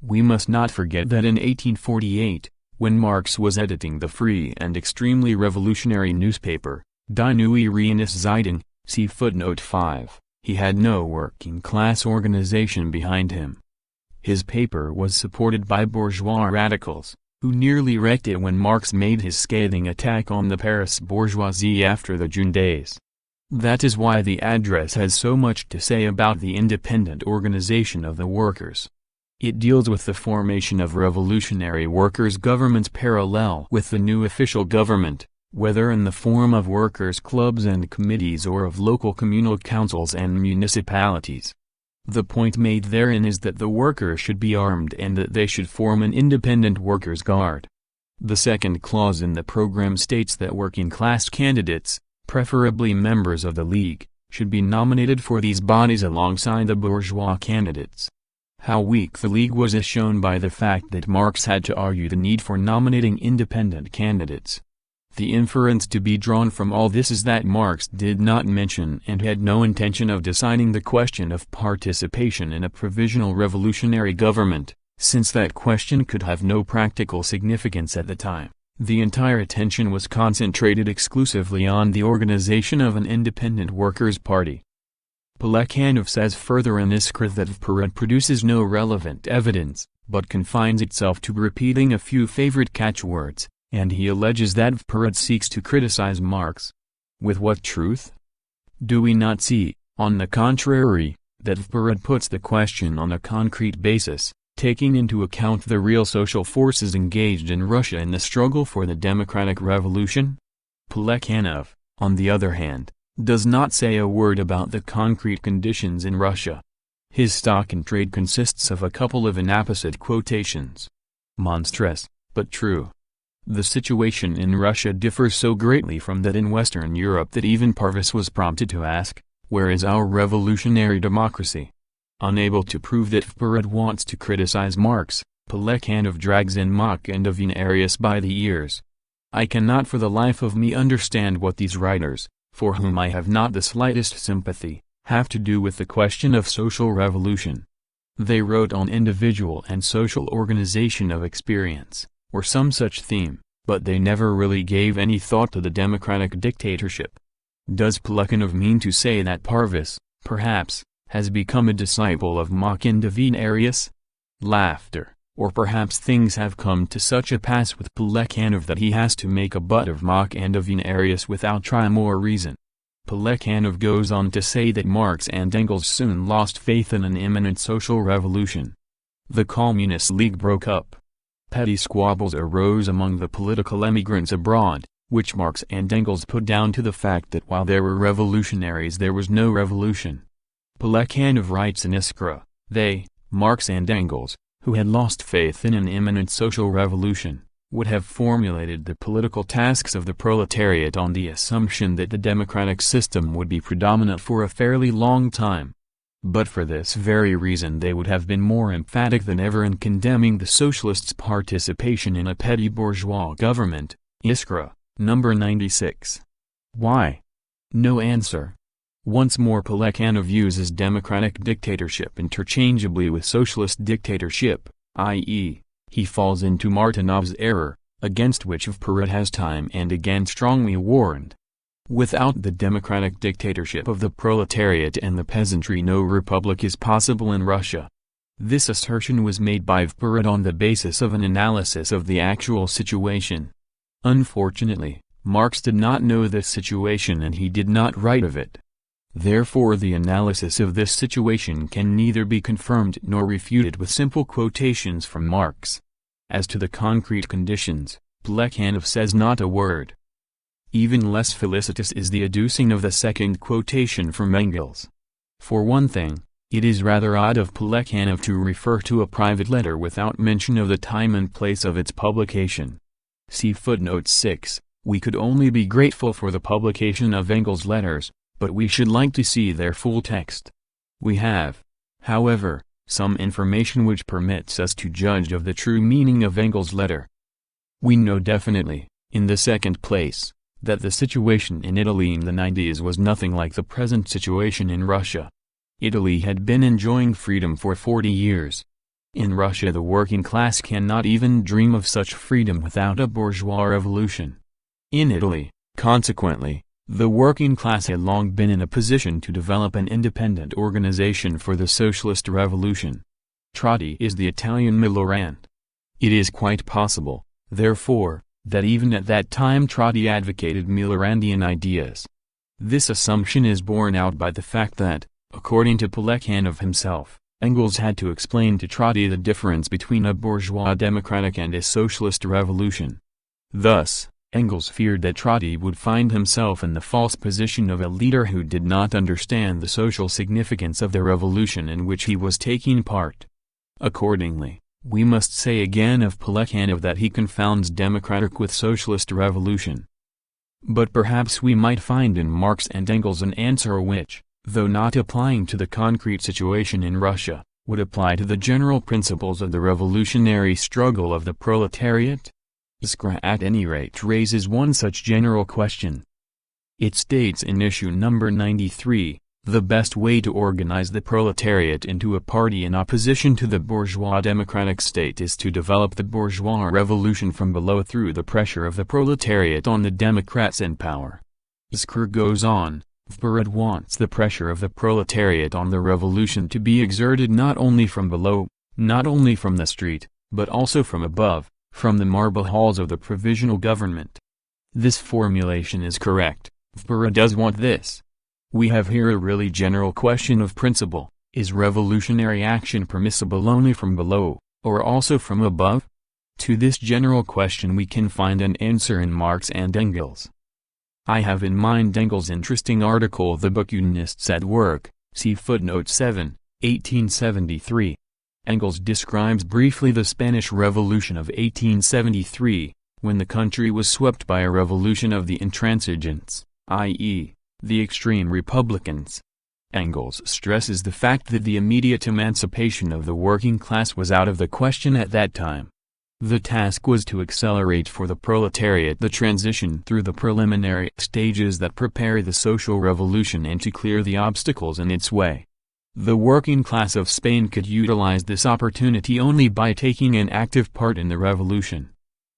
S1: We must not forget that in 1848, when Marx was editing the free and extremely revolutionary newspaper, Die Neue Reines-Zeitung, see footnote 5, he had no working-class organization behind him. His paper was supported by bourgeois radicals, who nearly wrecked it when Marx made his scathing attack on the Paris bourgeoisie after the June days. That is why the address has so much to say about the independent organization of the workers. It deals with the formation of revolutionary workers' governments parallel with the new official government, whether in the form of workers' clubs and committees or of local communal councils and municipalities. The point made therein is that the workers should be armed and that they should form an independent workers' guard. The second clause in the program states that working-class candidates, preferably members of the League, should be nominated for these bodies alongside the bourgeois candidates. How weak the League was is shown by the fact that Marx had to argue the need for nominating independent candidates. The inference to be drawn from all this is that Marx did not mention and had no intention of deciding the question of participation in a provisional revolutionary government, since that question could have no practical significance at the time. The entire attention was concentrated exclusively on the organization of an independent workers' party. Plekhanov says further in Iskra that V. produces no relevant evidence, but confines itself to repeating a few favorite catchwords, and he alleges that V. seeks to criticize Marx. With what truth? Do we not see, on the contrary, that V. puts the question on a concrete basis, taking into account the real social forces engaged in Russia in the struggle for the democratic revolution? Plekhanov, on the other hand, does not say a word about the concrete conditions in Russia. His stock in trade consists of a couple of inapposite quotations. Monstrous, but true. The situation in Russia differs so greatly from that in Western Europe that even Parvis was prompted to ask, where is our revolutionary democracy? Unable to prove that V. wants to criticize Marx, Plekhanov drags in Mach and Avenarius by the ears. I cannot for the life of me understand what these writers, for whom I have not the slightest sympathy, have to do with the question of social revolution. They wrote on individual and social organization of experience, or some such theme, but they never really gave any thought to the democratic dictatorship. Does Plekhanov mean to say that Parvis, perhaps, has become a disciple of Mach and Avienarius? Laughter. Or perhaps things have come to such a pass with Plekhanov that he has to make a butt of Mach and Avienarius without rhyme or reason. Plekhanov goes on to say that Marx and Engels soon lost faith in an imminent social revolution. The Communist League broke up. Petty squabbles arose among the political emigrants abroad, which Marx and Engels put down to the fact that while there were revolutionaries there was no revolution. Plekhanov writes in Iskra, they, Marx and Engels, who had lost faith in an imminent social revolution, would have formulated the political tasks of the proletariat on the assumption that the democratic system would be predominant for a fairly long time. But for this very reason they would have been more emphatic than ever in condemning the socialists' participation in a petty bourgeois government. Iskra, number 96. Why? No answer. Once more Plekhanov uses democratic dictatorship interchangeably with socialist dictatorship, i.e., he falls into Martinov's error, against which Vperud has time and again strongly warned. Without the democratic dictatorship of the proletariat and the peasantry no republic is possible in Russia. This assertion was made by Vperud on the basis of an analysis of the actual situation. Unfortunately, Marx did not know this situation and he did not write of it. Therefore the analysis of this situation can neither be confirmed nor refuted with simple quotations from Marx. As to the concrete conditions, Plekhanov says not a word. Even less felicitous is the adducing of the second quotation from Engels. For one thing, it is rather odd of Plekhanov to refer to a private letter without mention of the time and place of its publication. See footnote 6, we could only be grateful for the publication of Engels' letters, but we should like to see their full text. We have, however, some information which permits us to judge of the true meaning of Engels' letter. We know definitely, in the second place, that the situation in Italy in the 90s was nothing like the present situation in Russia. Italy had been enjoying freedom for 40 years. In Russia the working class cannot even dream of such freedom without a bourgeois revolution. In Italy, consequently, the working class had long been in a position to develop an independent organization for the socialist revolution. Trotti is the Italian Millerand. It is quite possible, therefore, that even at that time Trotti advocated Millerandian ideas. This assumption is borne out by the fact that, according to Plekhanov himself, Engels had to explain to Trotti the difference between a bourgeois democratic and a socialist revolution. Thus, Engels feared that Trotti would find himself in the false position of a leader who did not understand the social significance of the revolution in which he was taking part. Accordingly, we must say again of Plekhanov that he confounds democratic with socialist revolution. But perhaps we might find in Marx and Engels an answer which, though not applying to the concrete situation in Russia, would apply to the general principles of the revolutionary struggle of the proletariat. Iskra at any rate raises one such general question. It states in issue number 93, the best way to organize the proletariat into a party in opposition to the bourgeois democratic state is to develop the bourgeois revolution from below through the pressure of the proletariat on the democrats in power. Iskra goes on, Vperud wants the pressure of the proletariat on the revolution to be exerted not only from below, not only from the street, but also from above, from the marble halls of the provisional government. This formulation is correct. Vperud does want this. We have here a really general question of principle: is revolutionary action permissible only from below, or also from above? To this general question we can find an answer in Marx and Engels. I have in mind Engels' interesting article The Bookunists at Work, see footnote 7, 1873. Engels describes briefly the Spanish Revolution of 1873, when the country was swept by a revolution of the intransigents, i.e., the extreme republicans. Engels stresses the fact that the immediate emancipation of the working class was out of the question at that time. The task was to accelerate for the proletariat the transition through the preliminary stages that prepare the social revolution and to clear the obstacles in its way. The working class of Spain could utilize this opportunity only by taking an active part in the revolution.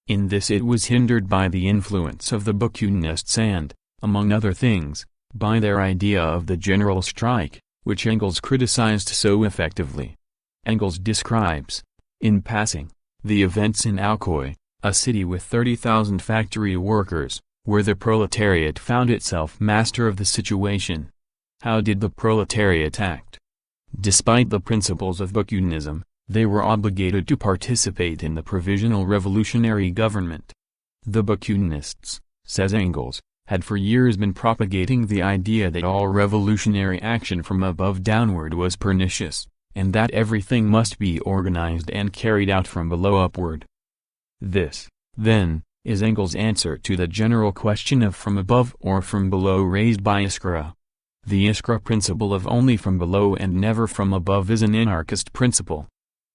S1: In this it was hindered by the influence of the Bookunists and, among other things, by their idea of the general strike, which Engels criticized so effectively. Engels describes, in passing, the events in Alcoy, a city with 30,000 factory workers, where the proletariat found itself master of the situation. How did the proletariat act? Despite the principles of Bakunism, they were obligated to participate in the provisional revolutionary government. The Bakunists, says Engels, had for years been propagating the idea that all revolutionary action from above downward was pernicious, and that everything must be organized and carried out from below upward. This, then, is Engels' answer to the general question of from above or from below raised by Iskra. The Iskra principle of only from below and never from above is an anarchist principle.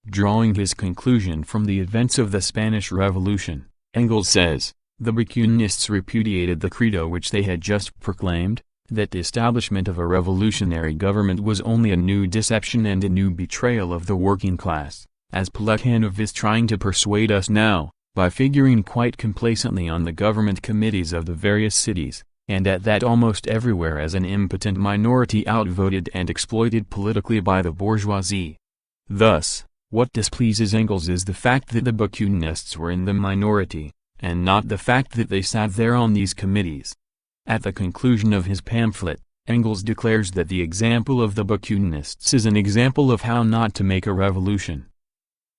S1: Drawing his conclusion from the events of the Spanish Revolution, Engels says, the Bakunists repudiated the credo which they had just proclaimed, that the establishment of a revolutionary government was only a new deception and a new betrayal of the working class, as Plekhanov is trying to persuade us now, by figuring quite complacently on the government committees of the various cities, and at that almost everywhere as an impotent minority outvoted and exploited politically by the bourgeoisie. Thus, what displeases Engels is the fact that the Bakunists were in the minority, and not the fact that they sat there on these committees. At the conclusion of his pamphlet, Engels declares that the example of the Bakunists is an example of how not to make a revolution.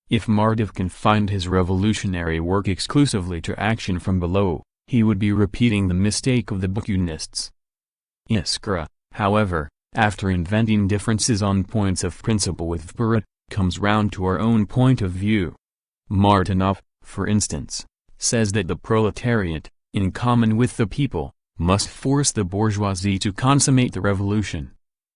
S1: If Mardov confined his revolutionary work exclusively to action from below, he would be repeating the mistake of the Bakunists. Iskra, however, after inventing differences on points of principle with Vperot, comes round to our own point of view. Martinov, for instance, says that the proletariat, in common with the people, must force the bourgeoisie to consummate the revolution.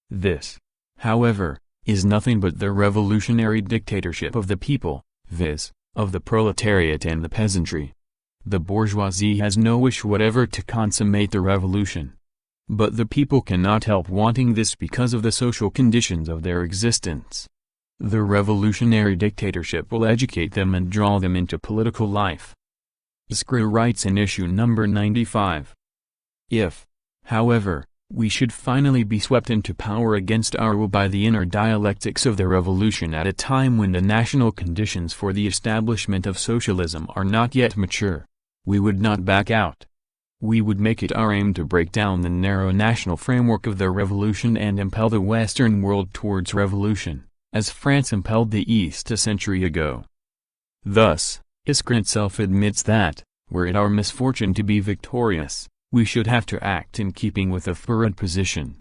S1: This, however, is nothing but the revolutionary dictatorship of the people, viz., of the proletariat and the peasantry. The bourgeoisie has no wish whatever to consummate the revolution. But the people cannot help wanting this because of the social conditions of their existence. The revolutionary dictatorship will educate them and draw them into political life. Iskra writes in issue number 95. If, however, we should finally be swept into power against our will by the inner dialectics of the revolution at a time when the national conditions for the establishment of socialism are not yet mature, we would not back out. We would make it our aim to break down the narrow national framework of the revolution and impel the Western world towards revolution, as France impelled the East a century ago. Thus, Iskra itself admits that, were it our misfortune to be victorious, we should have to act in keeping with the Vperot position.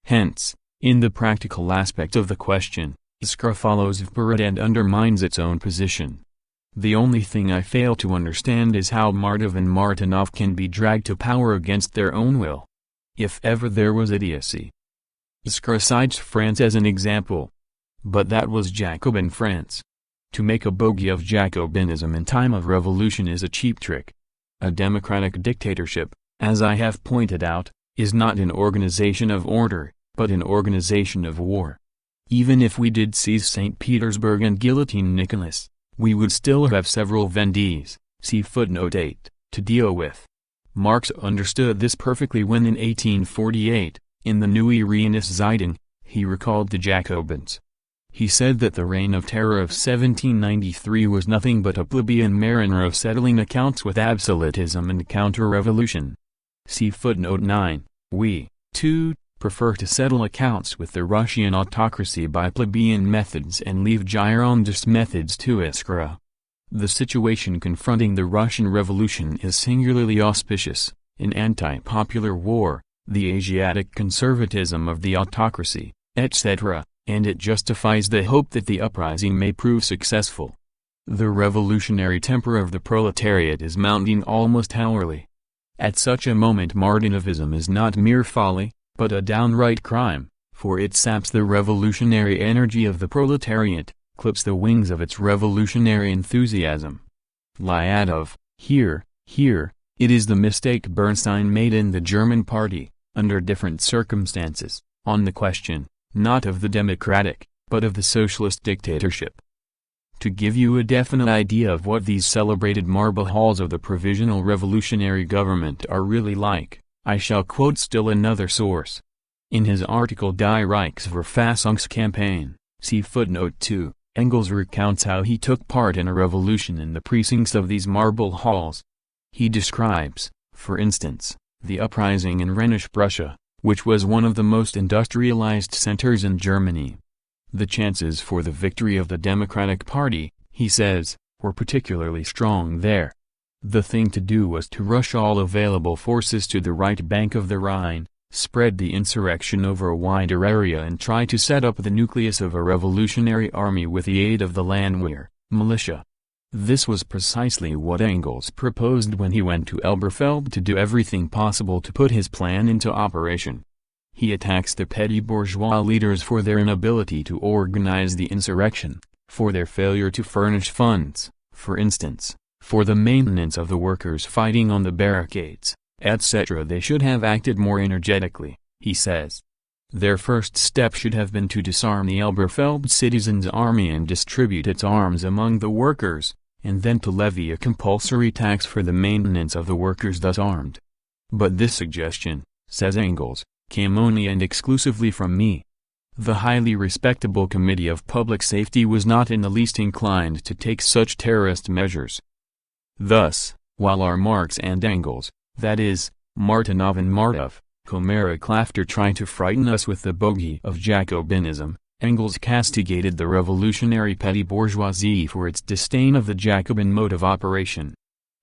S1: Hence, in the practical aspect of the question, Iskra follows Vperot and undermines its own position. The only thing I fail to understand is how Mardov and Martinov can be dragged to power against their own will. If ever there was idiocy. Iskra cites France as an example. But that was Jacobin France. To make a bogey of Jacobinism in time of revolution is a cheap trick. A democratic dictatorship, as I have pointed out, is not an organization of order, but an organization of war. Even if we did seize St. Petersburg and guillotine Nicholas, we would still have several Vendées, see footnote 8, to deal with. Marx understood this perfectly when in 1848, in the Neue Reines-Zeitung, he recalled the Jacobins. He said that the Reign of Terror of 1793 was nothing but a plebeian manner of settling accounts with absolutism and counter-revolution. See footnote 9. We, too, prefer to settle accounts with the Russian autocracy by plebeian methods and leave Girondist methods to Iskra. The situation confronting the Russian Revolution is singularly auspicious, an anti-popular war, the Asiatic conservatism of the autocracy, etc., and it justifies the hope that the uprising may prove successful. The revolutionary temper of the proletariat is mounting almost hourly. At such a moment Martinovism is not mere folly, but a downright crime, for it saps the revolutionary energy of the proletariat, clips the wings of its revolutionary enthusiasm. Lyadov, here, it is the mistake Bernstein made in the German party, under different circumstances, on the question, not of the democratic, but of the socialist dictatorship. To give you a definite idea of what these celebrated marble halls of the Provisional Revolutionary Government are really like, I shall quote still another source. In his article Die Reichsverfassungskampagne, see footnote 2, Engels recounts how he took part in a revolution in the precincts of these marble halls. He describes, for instance, the uprising in Rhenish Prussia, which was one of the most industrialized centers in Germany. The chances for the victory of the Democratic Party, he says, were particularly strong there. The thing to do was to rush all available forces to the right bank of the Rhine, spread the insurrection over a wider area and try to set up the nucleus of a revolutionary army with the aid of the Landwehr, militia. This was precisely what Engels proposed when he went to R.S.D.L.P to do everything possible to put his plan into operation. He attacks the petty bourgeois leaders for their inability to organize the insurrection, for their failure to furnish funds, for instance, for the maintenance of the workers fighting on the barricades, etc. They should have acted more energetically, he says. Their first step should have been to disarm the R.S.D.L.P citizens' army and distribute its arms among the workers, and then to levy a compulsory tax for the maintenance of the workers thus armed. But this suggestion, says Engels, came only and exclusively from me. The highly respectable Committee of Public Safety was not in the least inclined to take such terrorist measures. Thus, while our Marx and Engels, that is, Martinov and Martov, Komaric laughter tried to frighten us with the bogey of Jacobinism, Engels castigated the revolutionary petty bourgeoisie for its disdain of the Jacobin mode of operation.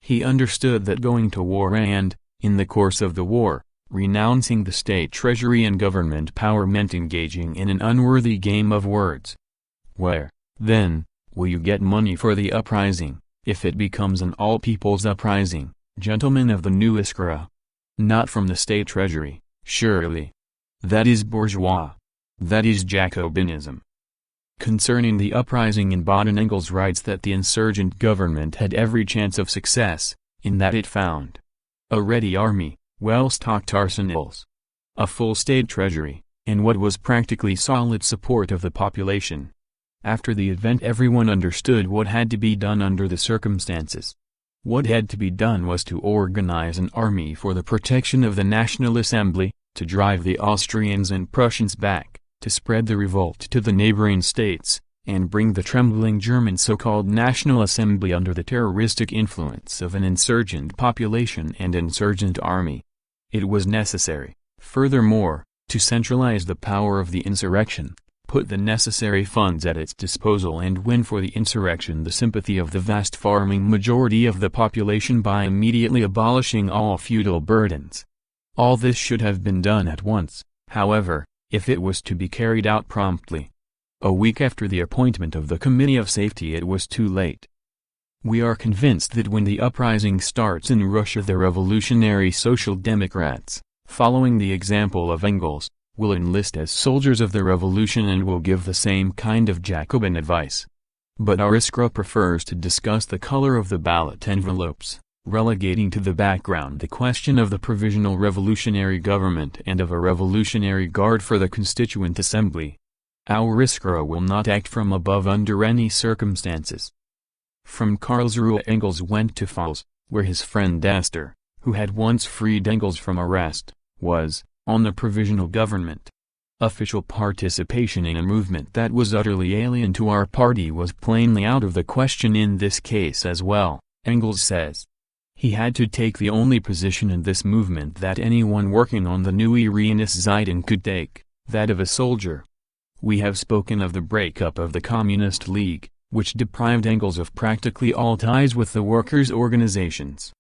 S1: He understood that going to war and, in the course of the war, renouncing the state treasury and government power meant engaging in an unworthy game of words. Where, then, will you get money for the uprising, if it becomes an all-people's uprising, gentlemen of the new Iskra? Not from the state treasury, surely. That is bourgeois. That is Jacobinism. Concerning the uprising in Baden, Engels writes that the insurgent government had every chance of success, in that it found a ready army, well-stocked arsenals, a full state treasury, and what was practically solid support of the population. After the event, everyone understood what had to be done under the circumstances. What had to be done was to organize an army for the protection of the National Assembly, to drive the Austrians and Prussians back, to spread the revolt to the neighboring states, and bring the trembling German so-called National Assembly under the terroristic influence of an insurgent population and insurgent army. It was necessary, furthermore, to centralize the power of the insurrection, put the necessary funds at its disposal and win for the insurrection the sympathy of the vast farming majority of the population by immediately abolishing all feudal burdens. All this should have been done at once, however, if it was to be carried out promptly. A week after the appointment of the Committee of Safety it was too late. We are convinced that when the uprising starts in Russia, the revolutionary Social Democrats, following the example of Engels, will enlist as soldiers of the revolution and will give the same kind of Jacobin advice. But Iskra prefers to discuss the color of the ballot envelopes, relegating to the background the question of the provisional revolutionary government and of a revolutionary guard for the Constituent Assembly. Our Iskra will not act from above under any circumstances. From Karlsruhe Engels went to Pfalz, where his friend Astor, who had once freed Engels from arrest, was, on the provisional government. Official participation in a movement that was utterly alien to our party was plainly out of the question in this case as well, Engels says. He had to take the only position in this movement that anyone working on the Neue Reinisch-Zeiten could take, that of a soldier. We have spoken of the breakup of the Communist League, which deprived Engels of practically all ties with the workers' organizations.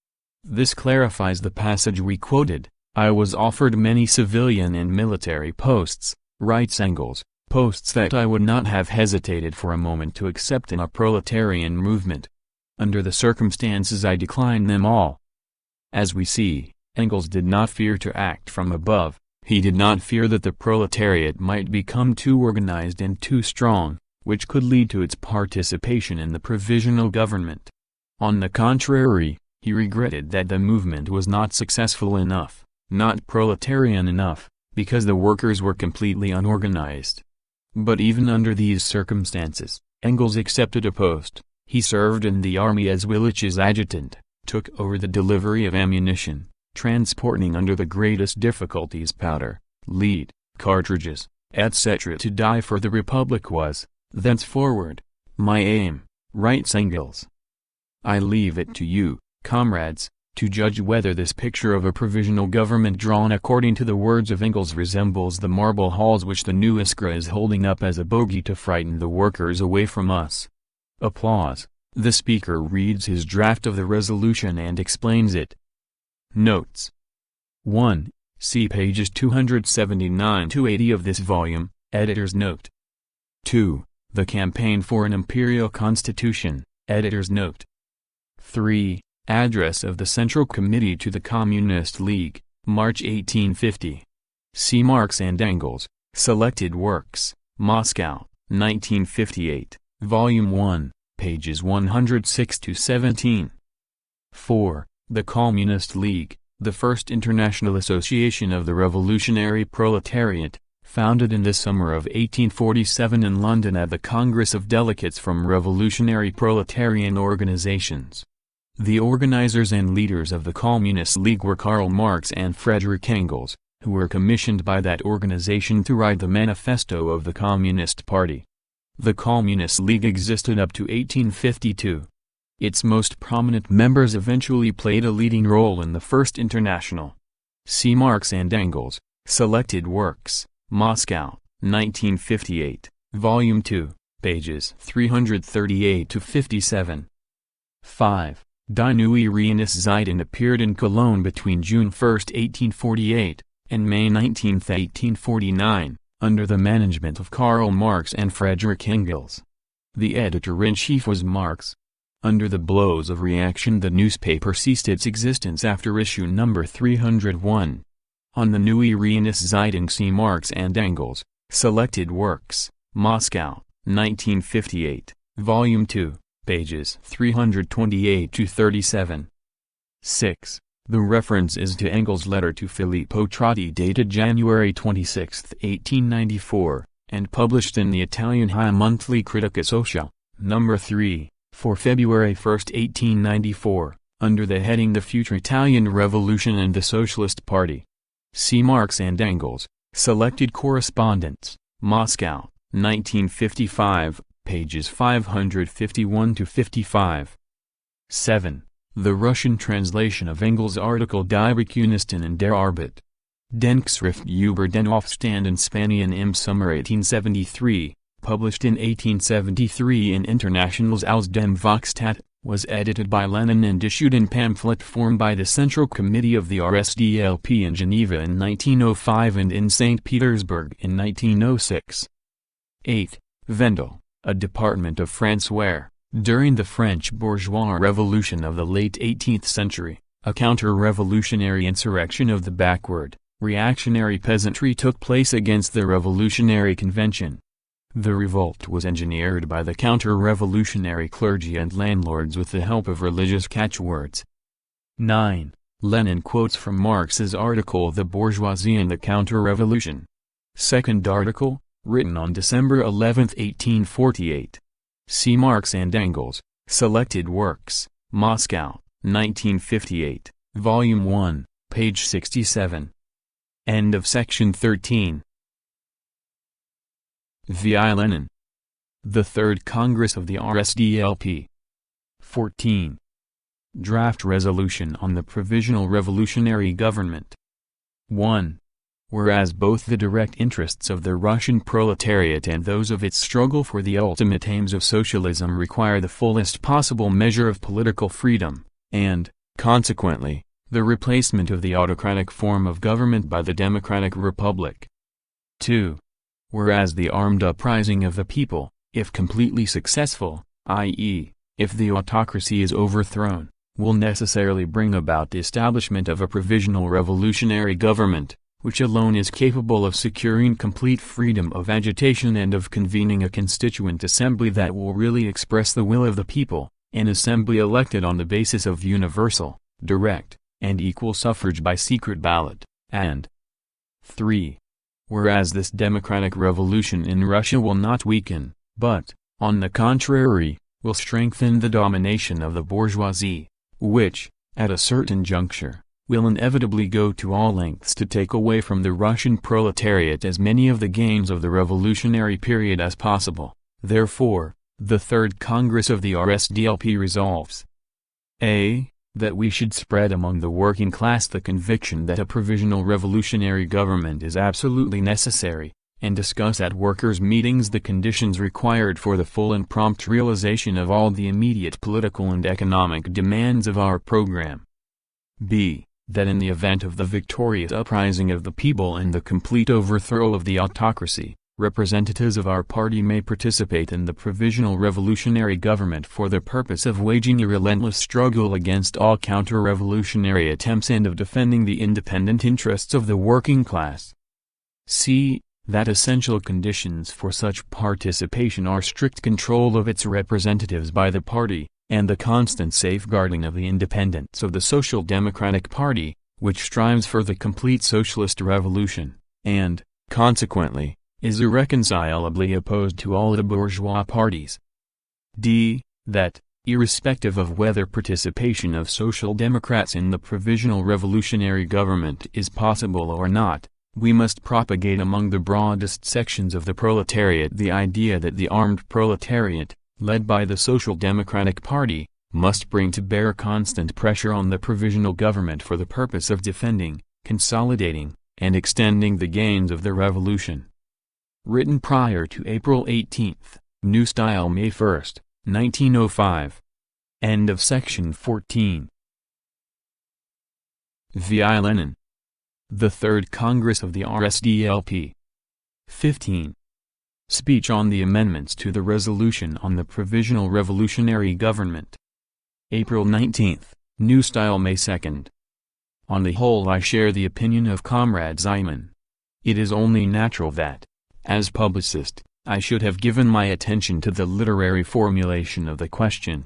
S1: This clarifies the passage we quoted. I was offered many civilian and military posts, writes Engels, posts that I would not have hesitated for a moment to accept in a proletarian movement. Under the circumstances I declined them all. As we see, Engels did not fear to act from above. He did not fear that the proletariat might become too organized and too strong, which could lead to its participation in the provisional government. On the contrary, he regretted that the movement was not successful enough, not proletarian enough, because the workers were completely unorganized. But even under these circumstances, Engels accepted a post. He served in the army as Willich's adjutant, took over the delivery of ammunition, transporting under the greatest difficulties powder, lead, cartridges, etc. to die for the Republic was, thenceforward, my aim, writes Engels. I leave it to you, comrades, to judge whether this picture of a provisional government drawn according to the words of Engels resembles the marble halls which the new Iskra is holding up as a bogey to frighten the workers away from us. Applause. The speaker reads his draft of the resolution and explains it. Notes. 1. See pages 279-80 of this volume, editor's note. 2. The Campaign for an Imperial Constitution, editor's note. 3. Address of the Central Committee to the Communist League, March 1850. See Marx and Engels, Selected Works, Moscow, 1958, Volume 1, pages 106-17. 4. The Communist League, the first international association of the revolutionary proletariat, founded in the summer of 1847 in London at the Congress of Delegates from revolutionary proletarian organizations. The organizers and leaders of the Communist League were Karl Marx and Friedrich Engels, who were commissioned by that organization to write the manifesto of the Communist Party. The Communist League existed up to 1852. Its most prominent members eventually played a leading role in the First International. See Marx and Engels, Selected Works, Moscow, 1958, Volume 2, pages 338-57. 5. Die Neue Reinisch-Zeiten appeared in Cologne between June 1, 1848, and May 19, 1849, under the management of Karl Marx and Friedrich Engels. The editor-in-chief was Marx. Under the blows of reaction the newspaper ceased its existence after issue number 301. On the Neue Reinisch-Zeitung see Marx and Engels, Selected Works, Moscow, 1958, Volume 2. Pages 328-37. 6. The reference is to Engels' letter to Filippo Trotti dated January 26, 1894, and published in the Italian High Monthly Critica Sociale, No. 3, for February 1, 1894, under the heading The Future Italian Revolution and the Socialist Party. See Marx and Engels, Selected Correspondence, Moscow, 1955. Pages 551-55. 7. The Russian translation of Engels' article Die Bekunisten in der Arbeit. Denkschrift über den Aufstand in Spanien im Sommer 1873, published in 1873 in Internationals aus dem Volksstaat, was edited by Lenin and issued in pamphlet form by the Central Committee of the RSDLP in Geneva in 1905 and in St. Petersburg in 1906. 8. Vendel, a department of France where, during the French bourgeois revolution of the late 18th century, a counter-revolutionary insurrection of the backward, reactionary peasantry took place against the revolutionary convention. The revolt was engineered by the counter-revolutionary clergy and landlords with the help of religious catchwords. 9. Lenin quotes from Marx's article The Bourgeoisie and the Counter-Revolution. Second article, written on December 11, 1848. See Marx and Engels, Selected Works, Moscow, 1958, Volume 1, page 67. End of section 13. V.I. Lenin. The Third Congress of the RSDLP. 14. Draft Resolution on the Provisional Revolutionary Government. 1. Whereas both the direct interests of the Russian proletariat and those of its struggle for the ultimate aims of socialism require the fullest possible measure of political freedom, and, consequently, the replacement of the autocratic form of government by the democratic republic. 2. Whereas the armed uprising of the people, if completely successful, i.e., if the autocracy is overthrown, will necessarily bring about the establishment of a provisional revolutionary government, which alone is capable of securing complete freedom of agitation and of convening a constituent assembly that will really express the will of the people, an assembly elected on the basis of universal, direct, and equal suffrage by secret ballot, and 3. Whereas this democratic revolution in Russia will not weaken, but, on the contrary, will strengthen the domination of the bourgeoisie, which, at a certain juncture, will inevitably go to all lengths to take away from the Russian proletariat as many of the gains of the revolutionary period as possible. Therefore, the Third Congress of the RSDLP resolves a. That we should spread among the working class the conviction that a provisional revolutionary government is absolutely necessary, and discuss at workers' meetings the conditions required for the full and prompt realization of all the immediate political and economic demands of our program. b. That in the event of the victorious uprising of the people and the complete overthrow of the autocracy, representatives of our party may participate in the provisional revolutionary government for the purpose of waging a relentless struggle against all counter-revolutionary attempts and of defending the independent interests of the working class. c. That essential conditions for such participation are strict control of its representatives by the party, and the constant safeguarding of the independence of the Social Democratic Party, which strives for the complete socialist revolution, and, consequently, is irreconcilably opposed to all the bourgeois parties. d. That, irrespective of whether participation of Social Democrats in the provisional revolutionary government is possible or not, we must propagate among the broadest sections of the proletariat the idea that the armed proletariat, led by the Social Democratic Party, must bring to bear constant pressure on the provisional government for the purpose of defending, consolidating, and extending the gains of the revolution. Written prior to April 18, New Style May 1, 1905. End of section 14. V.I. Lenin. The Third Congress of the RSDLP. 15. Speech on the amendments to the resolution on the Provisional Revolutionary Government. April 19, New Style May 2. On the whole, I share the opinion of Comrade Zeman. It is only natural that, as publicist, I should have given my attention to the literary formulation of the question.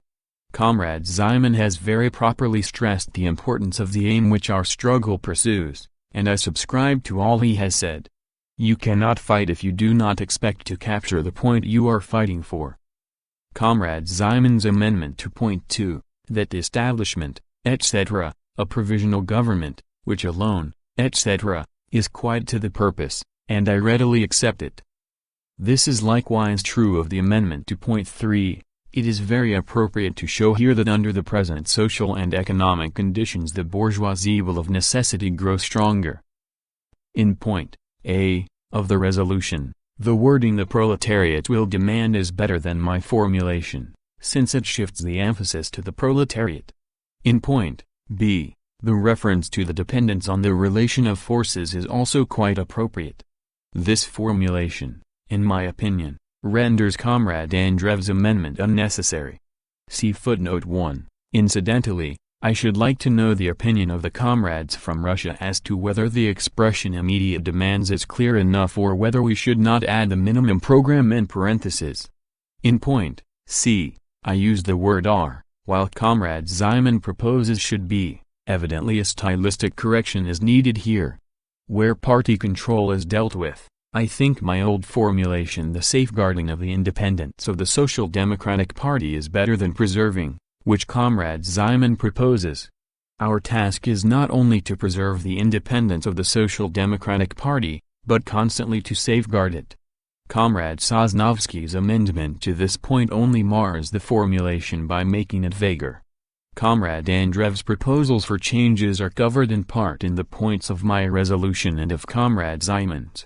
S1: Comrade Zeman has very properly stressed the importance of the aim which our struggle pursues, and I subscribe to all he has said. You cannot fight if you do not expect to capture the point you are fighting for. Comrade Zeman's amendment to point 2, that the establishment, etc., a provisional government, which alone, etc., is quite to the purpose, and I readily accept it. This is likewise true of the amendment to point 3. It is very appropriate to show here that under the present social and economic conditions the bourgeoisie will of necessity grow stronger. In point A of the resolution, the wording the proletariat will demand is better than my formulation, since it shifts the emphasis to the proletariat. In point B, the reference to the dependence on the relation of forces is also quite appropriate. This formulation, in my opinion, renders Comrade Andreev's amendment unnecessary. See footnote 1. Incidentally, I should like to know the opinion of the comrades from Russia as to whether the expression immediate demands is clear enough or whether we should not add the minimum program in parentheses. In point C, I use the word are, while Comrade Zeman proposes should be. Evidently a stylistic correction is needed here. Where party control is dealt with, I think my old formulation, the safeguarding of the independence of the Social Democratic Party, is better than preserving, which Comrade Zeman proposes. Our task is not only to preserve the independence of the Social Democratic Party, but constantly to safeguard it. Comrade Sosnovsky's amendment to this point only mars the formulation by making it vaguer. Comrade Andreev's proposals for changes are covered in part in the points of my resolution and of Comrade Zeman's.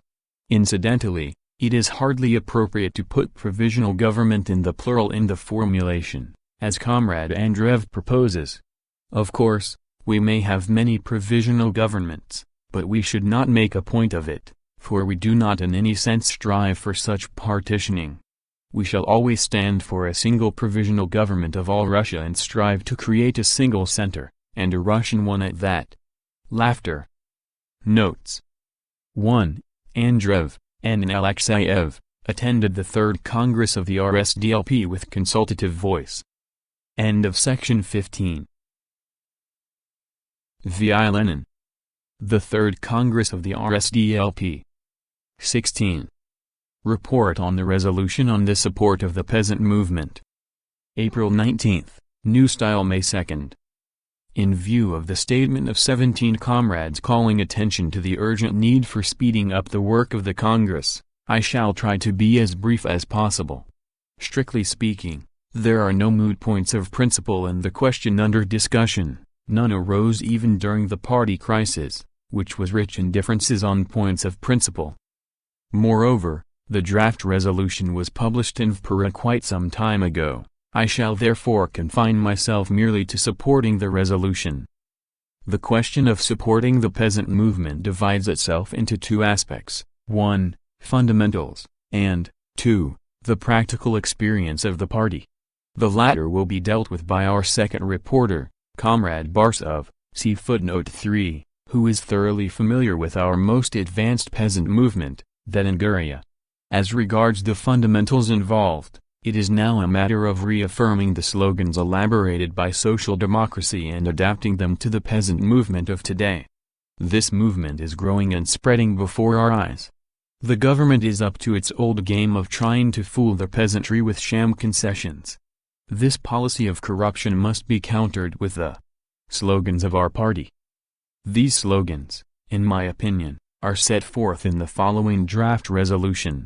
S1: Incidentally, it is hardly appropriate to put provisional government in the plural in the formulation, as Comrade Andreev proposes. Of course, we may have many provisional governments, but we should not make a point of it, for we do not in any sense strive for such partitioning. We shall always stand for a single provisional government of all Russia and strive to create a single center, and a Russian one at that. Laughter. Notes. 1. Andreev, N. Alexeyev, attended the Third Congress of the RSDLP with consultative voice. End of section 15. V.I. Lenin. The Third Congress of the RSDLP. 16. Report on the resolution on the support of the peasant movement. April 19, New Style May 2. In view of the statement of 17 comrades calling attention to the urgent need for speeding up the work of the Congress, I shall try to be as brief as possible. Strictly speaking, there are no moot points of principle in the question under discussion. None arose even during the party crisis, which was rich in differences on points of principle. Moreover, the draft resolution was published in VPRA quite some time ago. I shall therefore confine myself merely to supporting the resolution. The question of supporting the peasant movement divides itself into two aspects: 1. Fundamentals, and 2. The practical experience of the party. The latter will be dealt with by our second reporter, Comrade Barsov, see footnote 3, who is thoroughly familiar with our most advanced peasant movement, that in Guria. As regards the fundamentals involved, it is now a matter of reaffirming the slogans elaborated by social democracy and adapting them to the peasant movement of today. This movement is growing and spreading before our eyes. The government is up to its old game of trying to fool the peasantry with sham concessions. This policy of corruption must be countered with the slogans of our party. These slogans, in my opinion, are set forth in the following draft resolution.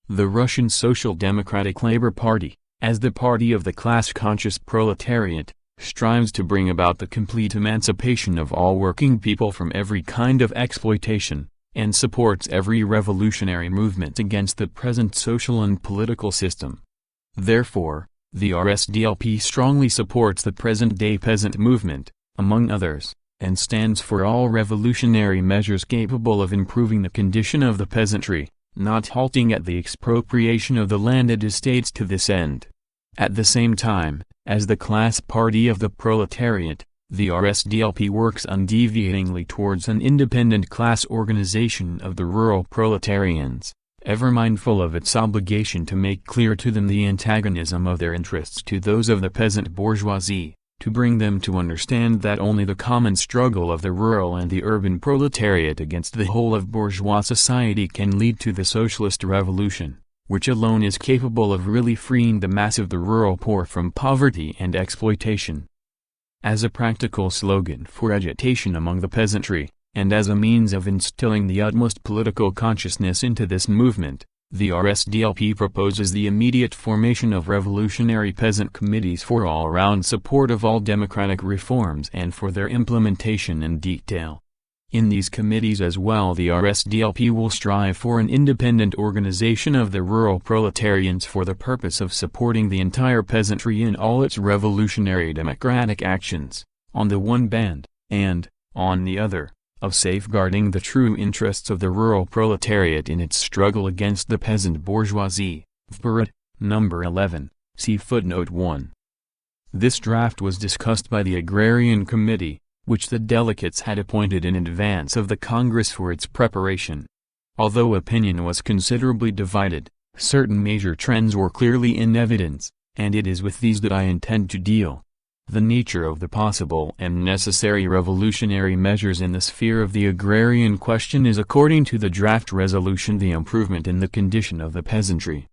S1: The Russian Social Democratic Labor Party, as the party of the class-conscious proletariat, strives to bring about the complete emancipation of all working people from every kind of exploitation, and supports every revolutionary movement against the present social and political system. Therefore, the RSDLP strongly supports the present-day peasant movement, among others, and stands for all revolutionary measures capable of improving the condition of the peasantry, not halting at the expropriation of the landed estates to this end. At the same time, as the class party of the proletariat, the RSDLP works undeviatingly towards an independent class organization of the rural proletarians, ever mindful of its obligation to make clear to them the antagonism of their interests to those of the peasant bourgeoisie, to bring them to understand that only the common struggle of the rural and the urban proletariat against the whole of bourgeois society can lead to the socialist revolution, which alone is capable of really freeing the mass of the rural poor from poverty and exploitation. As a practical slogan for agitation among the peasantry, and as a means of instilling the utmost political consciousness into this movement, the RSDLP proposes the immediate formation of revolutionary peasant committees for all-round support of all democratic reforms and for their implementation in detail. In these committees as well, the RSDLP will strive for an independent organization of the rural proletarians for the purpose of supporting the entire peasantry in all its revolutionary democratic actions, on the one hand, and, on the other, of safeguarding the true interests of the rural proletariat in its struggle against the peasant bourgeoisie. VPRA, number 11, see footnote 1. This draft was discussed by the Agrarian Committee, which the delegates had appointed in advance of the Congress for its preparation. Although opinion was considerably divided, certain major trends were clearly in evidence, and it is with these that I intend to deal. The nature of the possible and necessary revolutionary measures in the sphere of the agrarian question is, according to the draft resolution, the improvement in the condition of the peasantry.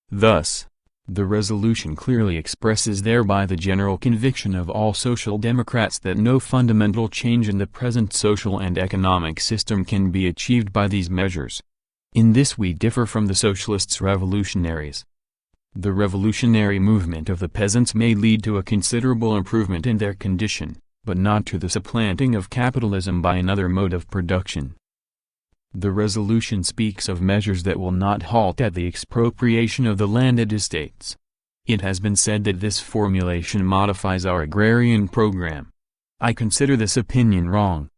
S1: Thus, the resolution clearly expresses thereby the general conviction of all social democrats that no fundamental change in the present social and economic system can be achieved by these measures. In this we differ from the socialists revolutionaries. The revolutionary movement of the peasants may lead to a considerable improvement in their condition, but not to the supplanting of capitalism by another mode of production. The resolution speaks of measures that will not halt at the expropriation of the landed estates. It has been said that this formulation modifies our agrarian program. I consider this opinion wrong.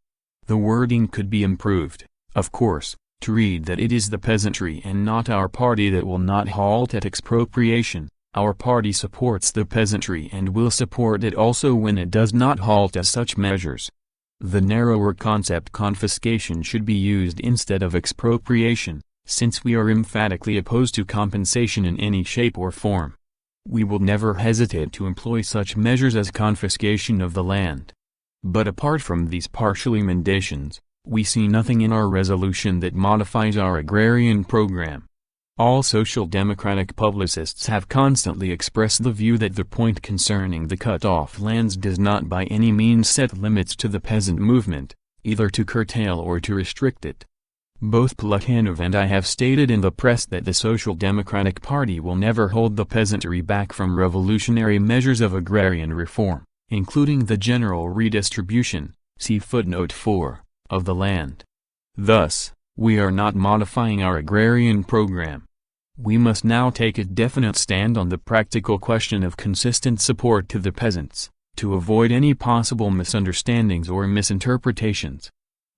S1: The wording could be improved, of course, to read that it is the peasantry and not our party that will not halt at expropriation. Our party supports the peasantry and will support it also when it does not halt at such measures. The narrower concept confiscation should be used instead of expropriation, since we are emphatically opposed to compensation in any shape or form. We will never hesitate to employ such measures as confiscation of the land. But apart from these partial emendations, we see nothing in our resolution that modifies our agrarian program. All social democratic publicists have constantly expressed the view that the point concerning the cut-off lands does not by any means set limits to the peasant movement, either to curtail or to restrict it. Both Plekhanov and I have stated in the press that the Social Democratic Party will never hold the peasantry back from revolutionary measures of agrarian reform, including the general redistribution, see footnote 4, of the land. Thus, we are not modifying our agrarian program. We must now take a definite stand on the practical question of consistent support to the peasants, to avoid any possible misunderstandings or misinterpretations.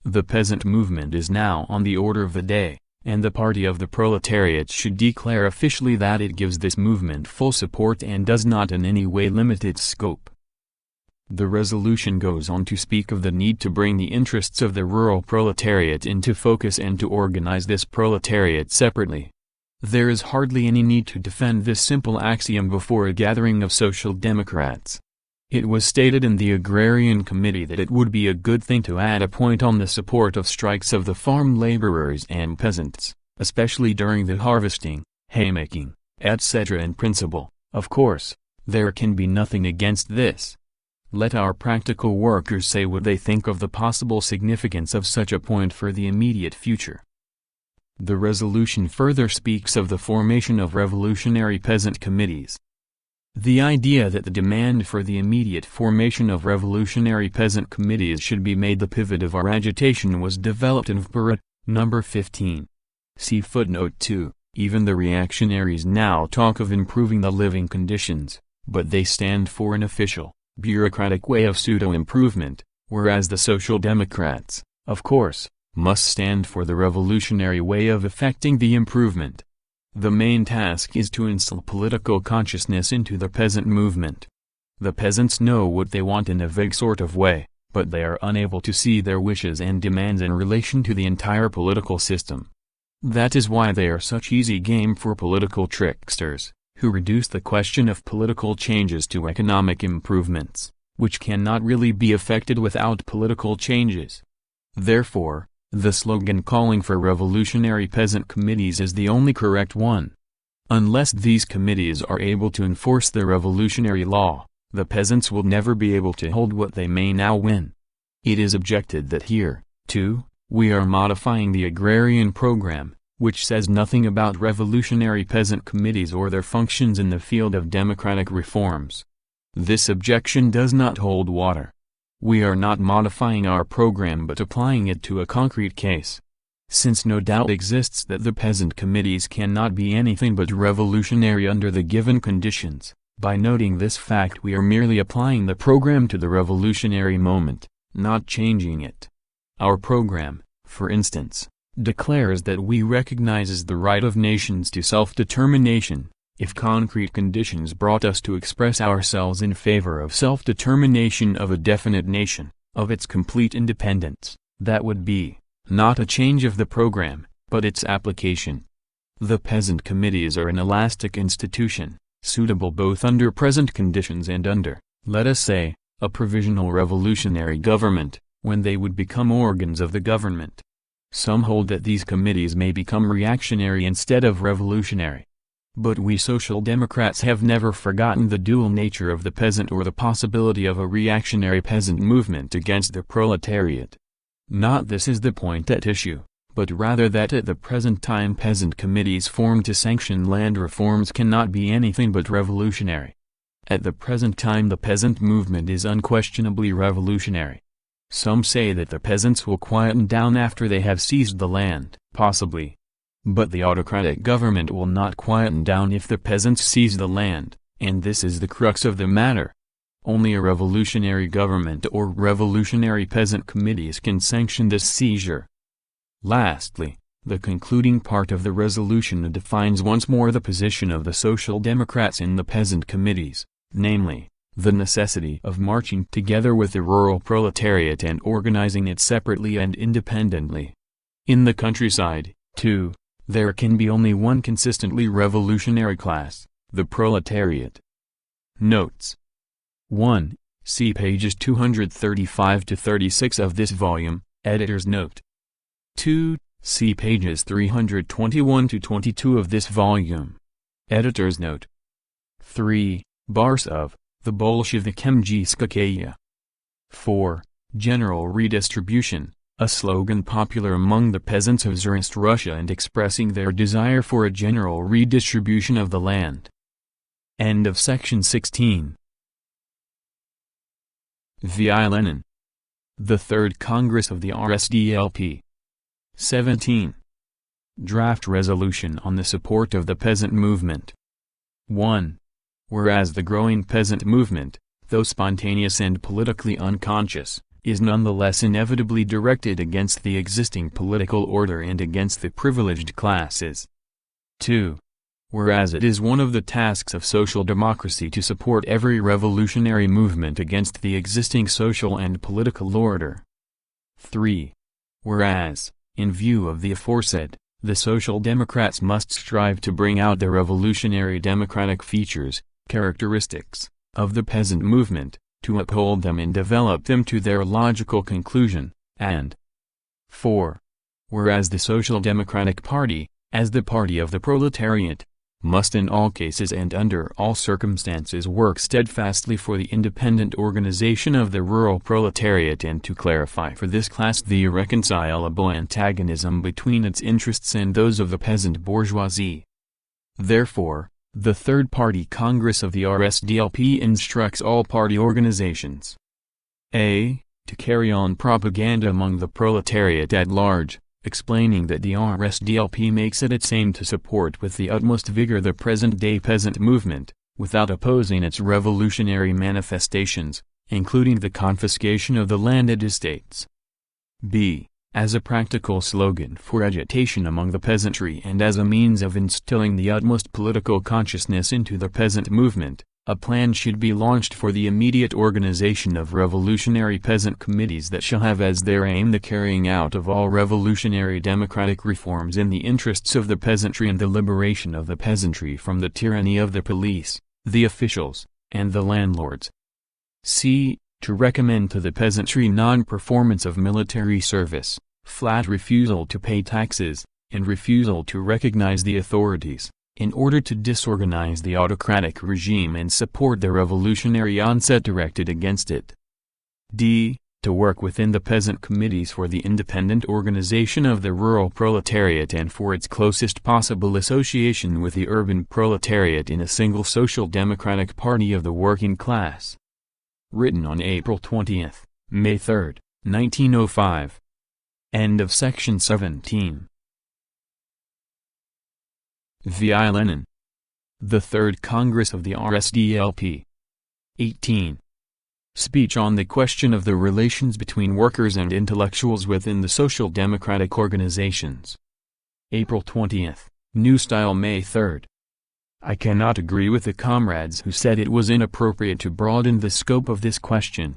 S1: The peasant movement is now on the order of the day, and the Party of the Proletariat should declare officially that it gives this movement full support and does not in any way limit its scope. The resolution goes on to speak of the need to bring the interests of the rural proletariat into focus and to organize this proletariat separately. There is hardly any need to defend this simple axiom before a gathering of social democrats. It was stated in the Agrarian Committee that it would be a good thing to add a point on the support of strikes of the farm laborers and peasants, especially during the harvesting, haymaking, etc. In principle, of course, there can be nothing against this. Let our practical workers say what they think of the possible significance of such a point for the immediate future. The resolution further speaks of the formation of revolutionary peasant committees. The idea that the demand for the immediate formation of revolutionary peasant committees should be made the pivot of our agitation was developed in VPRA, number 15. See footnote 2. Even the reactionaries now talk of improving the living conditions, but they stand for an official, bureaucratic way of pseudo-improvement, whereas the Social Democrats, of course, must stand for the revolutionary way of effecting the improvement. The main task is to instill political consciousness into the peasant movement. The peasants know what they want in a vague sort of way, but they are unable to see their wishes and demands in relation to the entire political system. That is why they are such easy game for political tricksters, who reduce the question of political changes to economic improvements, which cannot really be effected without political changes. Therefore, the slogan calling for revolutionary peasant committees is the only correct one. Unless these committees are able to enforce the revolutionary law, the peasants will never be able to hold what they may now win. It is objected that here, too, we are modifying the agrarian program, which says nothing about revolutionary peasant committees or their functions in the field of democratic reforms. This objection does not hold water. We are not modifying our program but applying it to a concrete case. Since no doubt exists that the peasant committees cannot be anything but revolutionary under the given conditions, by noting this fact we are merely applying the program to the revolutionary moment, not changing it. Our program, for instance, declares that we recognizes the right of nations to self-determination, if concrete conditions brought us to express ourselves in favor of self-determination of a definite nation, of its complete independence. That would be, not a change of the program, but its application. The peasant committees are an elastic institution, suitable both under present conditions and under, let us say, a provisional revolutionary government, when they would become organs of the government. Some hold that these committees may become reactionary instead of revolutionary. But we Social Democrats have never forgotten the dual nature of the peasant or the possibility of a reactionary peasant movement against the proletariat. Not this is the point at issue, but rather that at the present time peasant committees formed to sanction land reforms cannot be anything but revolutionary. At the present time the peasant movement is unquestionably revolutionary. Some say that the peasants will quieten down after they have seized the land, possibly. But the autocratic government will not quieten down if the peasants seize the land, and this is the crux of the matter. Only a revolutionary government or revolutionary peasant committees can sanction this seizure. Lastly, the concluding part of the resolution defines once more the position of the Social Democrats in the peasant committees, namely, the necessity of marching together with the rural proletariat and organizing it separately and independently. In the countryside, too, there can be only one consistently revolutionary class, the proletariat. Notes 1. See pages 235 to 36 of this volume, editor's note. 2. See pages 321–22 of this volume. Editor's note. 3. Bars of the Bolshevik Mgskaya. 4. General redistribution, a slogan popular among the peasants of Tsarist Russia and expressing their desire for a general redistribution of the land. End of section 16. V.I. Lenin. The Third Congress of the RSDLP. 17. Draft Resolution on the Support of the Peasant Movement. 1. Whereas the growing peasant movement, though spontaneous and politically unconscious, is nonetheless inevitably directed against the existing political order and against the privileged classes. 2. Whereas it is one of the tasks of social democracy to support every revolutionary movement against the existing social and political order. 3. Whereas, in view of the aforesaid, the Social Democrats must strive to bring out the revolutionary democratic features, characteristics, of the peasant movement, to uphold them and develop them to their logical conclusion, and 4. Whereas the Social Democratic Party, as the party of the proletariat, must in all cases and under all circumstances work steadfastly for the independent organization of the rural proletariat and to clarify for this class the irreconcilable antagonism between its interests and those of the peasant bourgeoisie. Therefore, the Third Party Congress of the RSDLP instructs all party organizations a. to carry on propaganda among the proletariat at large, explaining that the RSDLP makes it its aim to support with the utmost vigor the present-day peasant movement, without opposing its revolutionary manifestations, including the confiscation of the landed estates. b. As a practical slogan for agitation among the peasantry and as a means of instilling the utmost political consciousness into the peasant movement, a plan should be launched for the immediate organization of revolutionary peasant committees that shall have as their aim the carrying out of all revolutionary democratic reforms in the interests of the peasantry and the liberation of the peasantry from the tyranny of the police, the officials, and the landlords. c. To recommend to the peasantry non-performance of military service, flat refusal to pay taxes, and refusal to recognize the authorities, in order to disorganize the autocratic regime and support the revolutionary onset directed against it. d. To work within the peasant committees for the independent organization of the rural proletariat and for its closest possible association with the urban proletariat in a single social democratic party of the working class. Written on April 20, May 3, 1905. End of section 17. V.I. Lenin. The Third Congress of the RSDLP. 18. Speech on the question of the relations between workers and intellectuals within the social democratic organizations. April 20, New Style May 3. I cannot agree with the comrades who said it was inappropriate to broaden the scope of this question.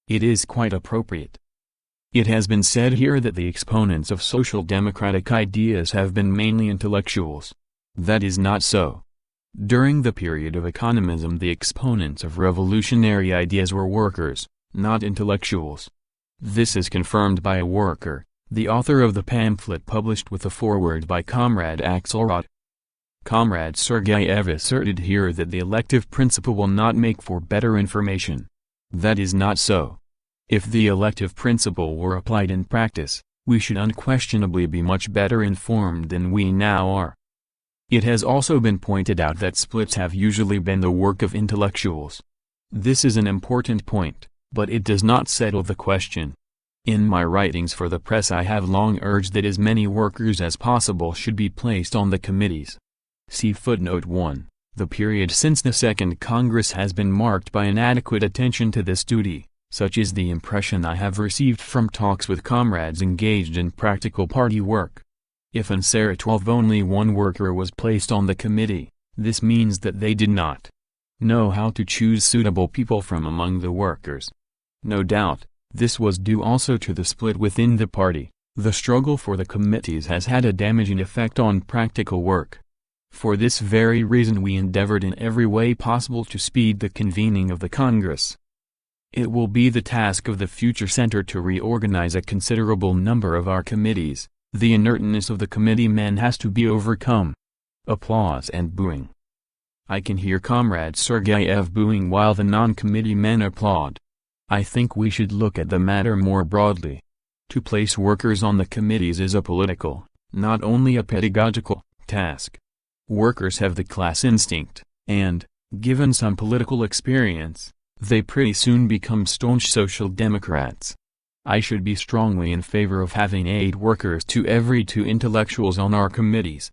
S1: It is quite appropriate. It has been said here that the exponents of social democratic ideas have been mainly intellectuals. That is not so. During the period of economism the exponents of revolutionary ideas were workers, not intellectuals. This is confirmed by a worker, the author of the pamphlet published with a foreword by Comrade Axelrod. Comrade Sergeyev asserted here that the elective principle will not make for better information. That is not so. If the elective principle were applied in practice, we should unquestionably be much better informed than we now are. It has also been pointed out that splits have usually been the work of intellectuals. This is an important point, but it does not settle the question. In my writings for the press I have long urged that as many workers as possible should be placed on the committees. See footnote 1. The period since the Second Congress has been marked by inadequate attention to this duty, such is the impression I have received from talks with comrades engaged in practical party work. If in Saratov only one worker was placed on the committee, this means that they did not know how to choose suitable people from among the workers. No doubt, this was due also to the split within the party. The struggle for the committees has had a damaging effect on practical work. For this very reason we endeavored in every way possible to speed the convening of the Congress. It will be the task of the future center to reorganize a considerable number of our committees, The inertness of the committee men has to be overcome. Applause and booing. I can hear Comrade Sergeyev booing while the non-committee men applaud. I think we should look at the matter more broadly. To place workers on the committees is a political, not only a pedagogical, task. Workers have the class instinct, and, given some political experience, they pretty soon become staunch social democrats. I should be strongly in favor of having 8 workers to every 2 intellectuals on our committees.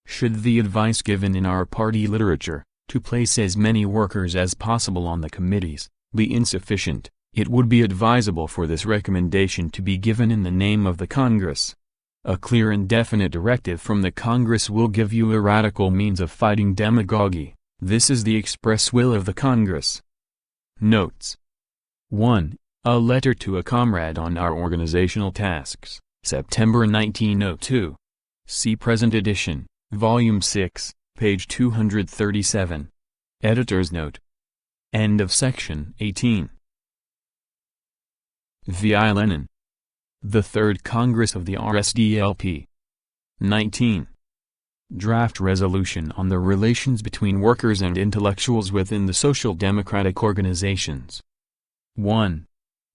S1: Should the advice given in our party literature, to place as many workers as possible on the committees, be insufficient, it would be advisable for this recommendation to be given in the name of the Congress. A clear and definite directive from the Congress will give you a radical means of fighting demagoguery. This is the express will of the Congress. Notes. 1. A letter to a comrade on our organizational tasks, September 1902. See present edition, Volume 6, page 237. Editor's note. End of section 18. V.I. Lenin. The Third Congress of the RSDLP. 19. Draft Resolution on the Relations between Workers and Intellectuals within the Social Democratic Organizations. 1.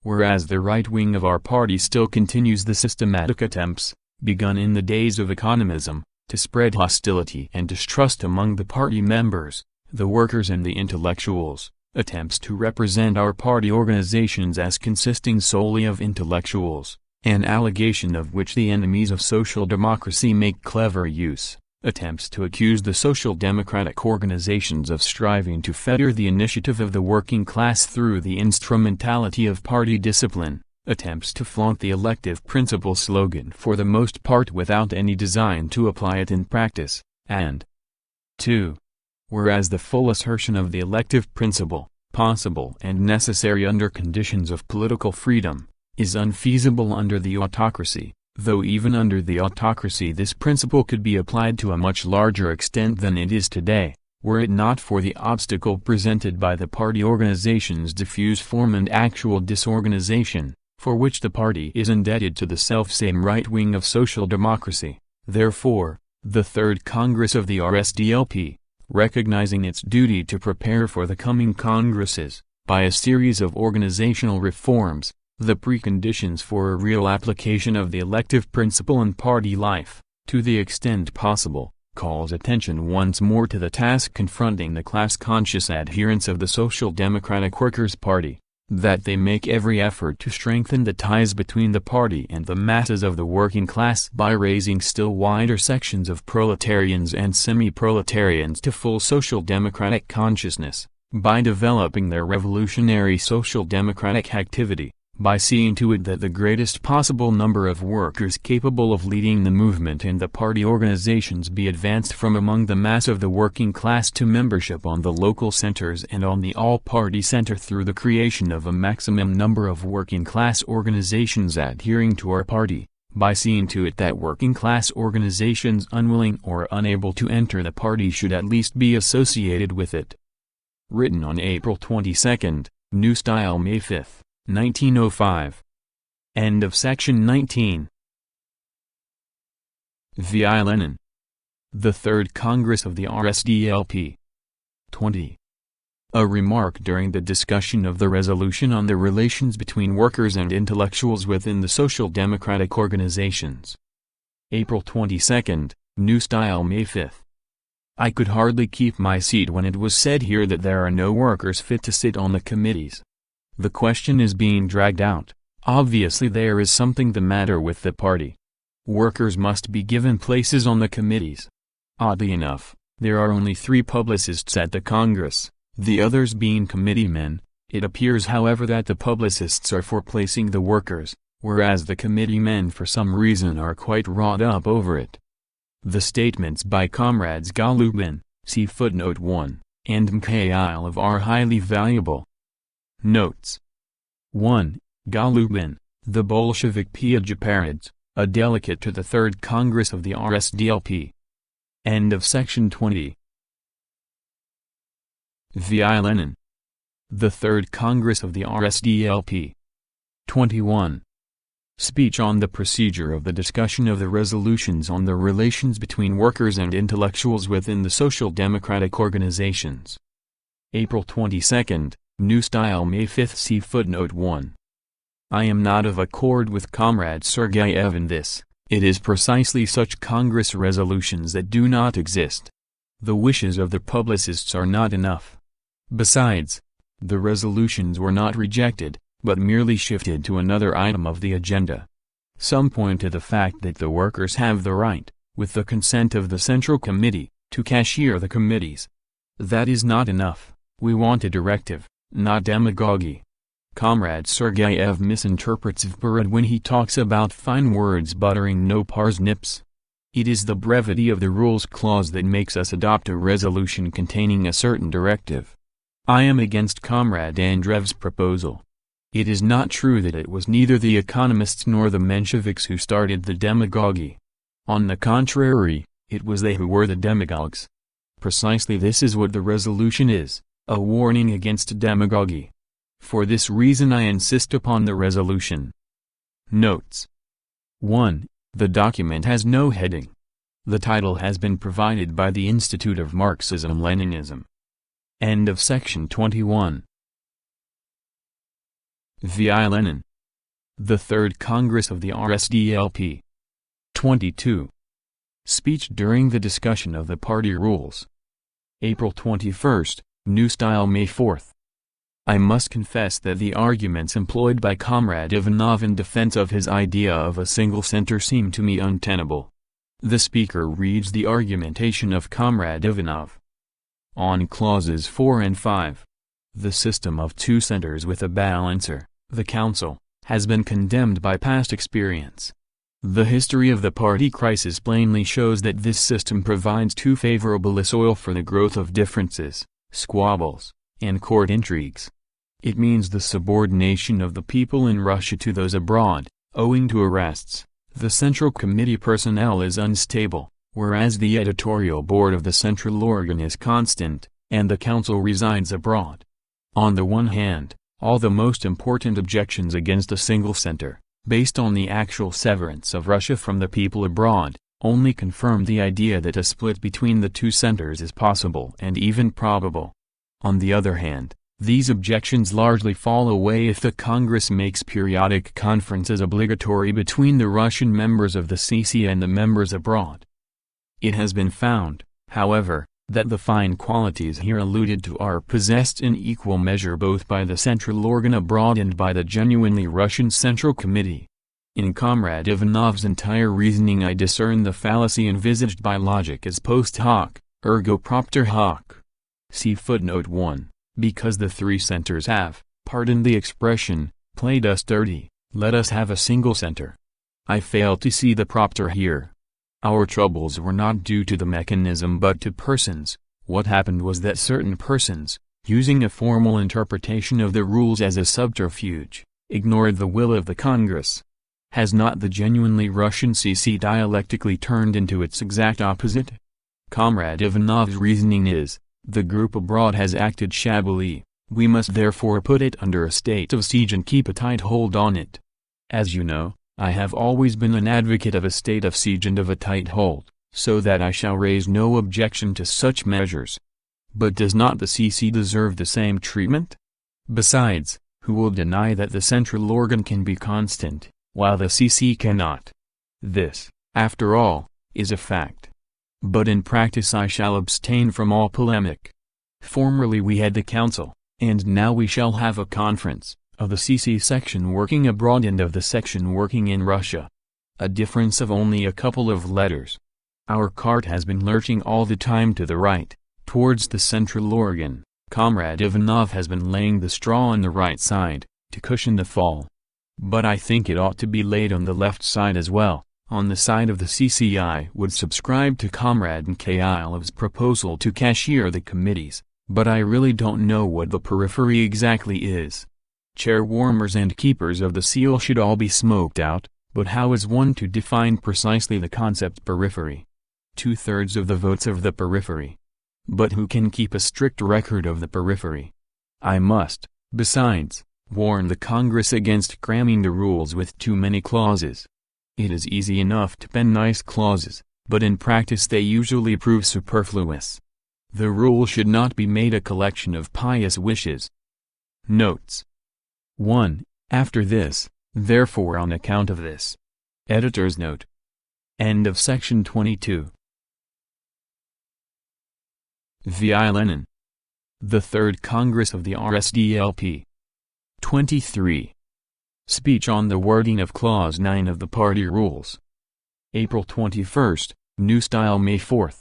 S1: Whereas the right wing of our party still continues the systematic attempts, begun in the days of economism, to spread hostility and distrust among the party members, the workers and the intellectuals, attempts to represent our party organizations as consisting solely of intellectuals, an allegation of which the enemies of social democracy make clever use, attempts to accuse the social democratic organizations of striving to fetter the initiative of the working class through the instrumentality of party discipline, attempts to flaunt the elective principle slogan for the most part without any design to apply it in practice, and 2. Whereas the full assertion of the elective principle, possible and necessary under conditions of political freedom, is unfeasible under the autocracy, though even under the autocracy this principle could be applied to a much larger extent than it is today, were it not for the obstacle presented by the party organization's diffuse form and actual disorganization, for which the party is indebted to the selfsame right wing of social democracy. Therefore, the Third Congress of the RSDLP, recognizing its duty to prepare for the coming Congresses, by a series of organizational reforms, the preconditions for a real application of the elective principle in party life, to the extent possible, calls attention once more to the task confronting the class-conscious adherents of the Social Democratic Workers' Party, that they make every effort to strengthen the ties between the party and the masses of the working class by raising still wider sections of proletarians and semi-proletarians to full social democratic consciousness, by developing their revolutionary social democratic activity, by seeing to it that the greatest possible number of workers capable of leading the movement and the party organizations be advanced from among the mass of the working class to membership on the local centers and on the all-party center through the creation of a maximum number of working class organizations adhering to our party, by seeing to it that working class organizations unwilling or unable to enter the party should at least be associated with it. Written on April 22, New Style, May 5, 1905. End of section 19. V.I. Lenin. The Third Congress of the RSDLP. 20. A remark during the discussion of the resolution on the relations between workers and intellectuals within the social democratic organizations. April 22, New Style, May 5. I could hardly keep my seat when it was said here that there are no workers fit to sit on the committees. The question is being dragged out. Obviously there is something the matter with the party. Workers must be given places on the committees. Oddly enough, there are only 3 publicists at the Congress, the others being committeemen. It appears however that the publicists are for placing the workers, whereas the committeemen for some reason are quite wrought up over it. The statements by Comrades Golubin, see footnote 1, and Mikhailov are highly valuable. Notes. 1. Golubin, the Bolshevik Pyajaparades, a delegate to the Third Congress of the RSDLP. End of section 20. V.I. Lenin. The Third Congress of the RSDLP. 21. Speech on the procedure of the discussion of the resolutions on the relations between workers and intellectuals within the social democratic organizations. April 22, New Style, May 5. See footnote 1. I am not of accord with Comrade Sergeyev in this. It is precisely such Congress resolutions that do not exist. The wishes of the publicists are not enough. Besides, the resolutions were not rejected, but merely shifted to another item of the agenda. Some point to the fact that the workers have the right, with the consent of the Central Committee, to cashier the committees. That is not enough. We want a directive, not demagogy. Comrade Sergeyev misinterprets Vperod when he talks about fine words buttering no parsnips. It is the brevity of the rules clause that makes us adopt a resolution containing a certain directive. I am against Comrade Andreev's proposal. It is not true that it was neither the economists nor the Mensheviks who started the demagogy. On the contrary, it was they who were the demagogues. Precisely this is what the resolution is, a warning against demagogy. For this reason I insist upon the resolution. Notes. 1. The document has no heading. The title has been provided by the Institute of Marxism-Leninism. End of section 21. V.I. Lenin. The Third Congress of the R.S.D.L.P. 22. Speech during the discussion of the party rules. April 21, New Style, May 4. I must confess that the arguments employed by Comrade Ivanov in defense of his idea of a single center seem to me untenable. The speaker reads the argumentation of Comrade Ivanov. On clauses 4 and 5. The system of two centers with a balancer, the Council, has been condemned by past experience. The history of the party crisis plainly shows that this system provides too favorable a soil for the growth of differences, squabbles, and court intrigues. It means the subordination of the people in Russia to those abroad, owing to arrests. The Central Committee personnel is unstable, whereas the editorial board of the central organ is constant, and the council resides abroad. On the one hand, all the most important objections against a single center, based on the actual severance of Russia from the people abroad, only confirm the idea that a split between the two centers is possible and even probable. On the other hand, these objections largely fall away if the Congress makes periodic conferences obligatory between the Russian members of the CC and the members abroad. It has been found, however, that the fine qualities here alluded to are possessed in equal measure both by the central organ abroad and by the genuinely Russian Central Committee. In Comrade Ivanov's entire reasoning I discern the fallacy envisaged by logic as post hoc, ergo propter hoc. See footnote 1. Because the three centers have, pardon the expression, played us dirty, let us have a single center. I fail to see the propter here. Our troubles were not due to the mechanism but to persons. What happened was that certain persons, using a formal interpretation of the rules as a subterfuge, ignored the will of the Congress. Has not the genuinely Russian CC dialectically turned into its exact opposite? Comrade Ivanov's reasoning is, the group abroad has acted shabbily, we must therefore put it under a state of siege and keep a tight hold on it. As you know, I have always been an advocate of a state of siege and of a tight hold, so that I shall raise no objection to such measures. But does not the CC deserve the same treatment? Besides, who will deny that the central organ can be constant, while the CC cannot? This, after all, is a fact. But in practice I shall abstain from all polemic. Formerly we had the council, and now we shall have a conference, of the CC section working abroad and of the section working in Russia. A difference of only a couple of letters. Our cart has been lurching all the time to the right, towards the central organ. Comrade Ivanov has been laying the straw on the right side, to cushion the fall. But I think it ought to be laid on the left side as well. On the side of the CCI would subscribe to Comrade Mikhailov's proposal to cashier the committees, but I really don't know what the periphery exactly is. Chair-warmers and keepers of the seal should all be smoked out, but how is one to define precisely the concept periphery? 2/3 of the votes of the periphery. But who can keep a strict record of the periphery? I must, besides, warned the Congress against cramming the rules with too many clauses. It is easy enough to pen nice clauses, but in practice they usually prove superfluous. The rule should not be made a collection of pious wishes. Notes 1. After this, therefore on account of this. Editor's note. End of section 22. V.I. Lenin. The Third Congress of the RSDLP. 23. Speech on the wording of Clause 9 of the Party Rules. April 21, New Style May 4.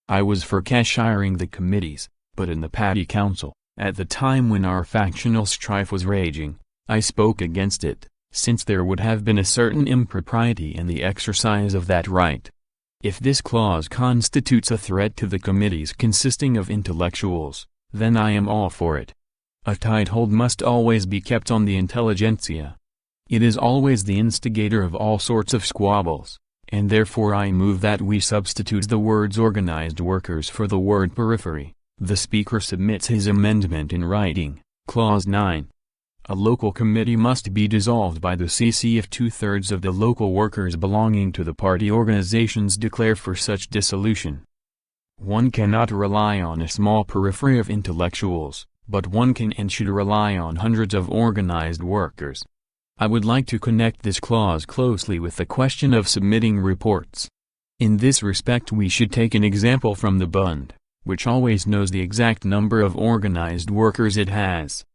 S1: I was for cashiering the committees, but in the Party Council, at the time when our factional strife was raging, I spoke against it, since there would have been a certain impropriety in the exercise of that right. If this clause constitutes a threat to the committees consisting of intellectuals, then I am all for it. A tight hold must always be kept on the intelligentsia. It is always the instigator of all sorts of squabbles, and therefore I move that we substitute the words organized workers for the word periphery. The Speaker submits his amendment in writing. Clause 9. A local committee must be dissolved by the CC if 2/3 of the local workers belonging to the party organizations declare for such dissolution. One cannot rely on a small periphery of intellectuals, but one can and should rely on hundreds of organized workers. I would like to connect this clause closely with the question of submitting reports. In this respect we should take an example from the Bund, which always knows the exact number of organized workers it has.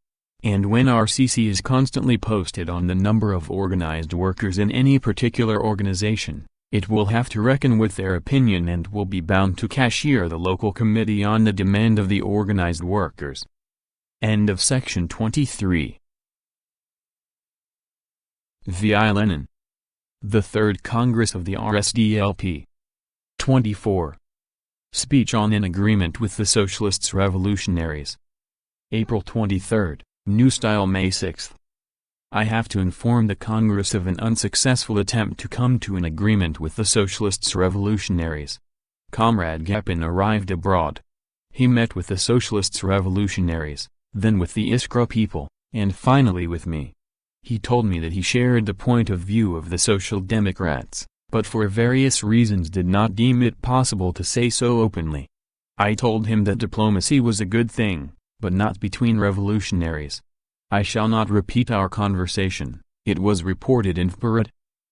S1: And when RCC is constantly posted on the number of organized workers in any particular organization, it will have to reckon with their opinion and will be bound to cashier the local committee on the demand of the organized workers. End of section 23. V.I. Lenin. The Third Congress of the RSDLP. 24. Speech on an agreement with the Socialists Revolutionaries. April 23, New Style May 6. I have to inform the Congress of an unsuccessful attempt to come to an agreement with the Socialists Revolutionaries. Comrade Gapin arrived abroad. He met with the Socialists Revolutionaries, then with the Iskra people, and finally with me. He told me that he shared the point of view of the Social Democrats, but for various reasons did not deem it possible to say so openly. I told him that diplomacy was a good thing, but not between revolutionaries. I shall not repeat our conversation, it was reported in Vparad.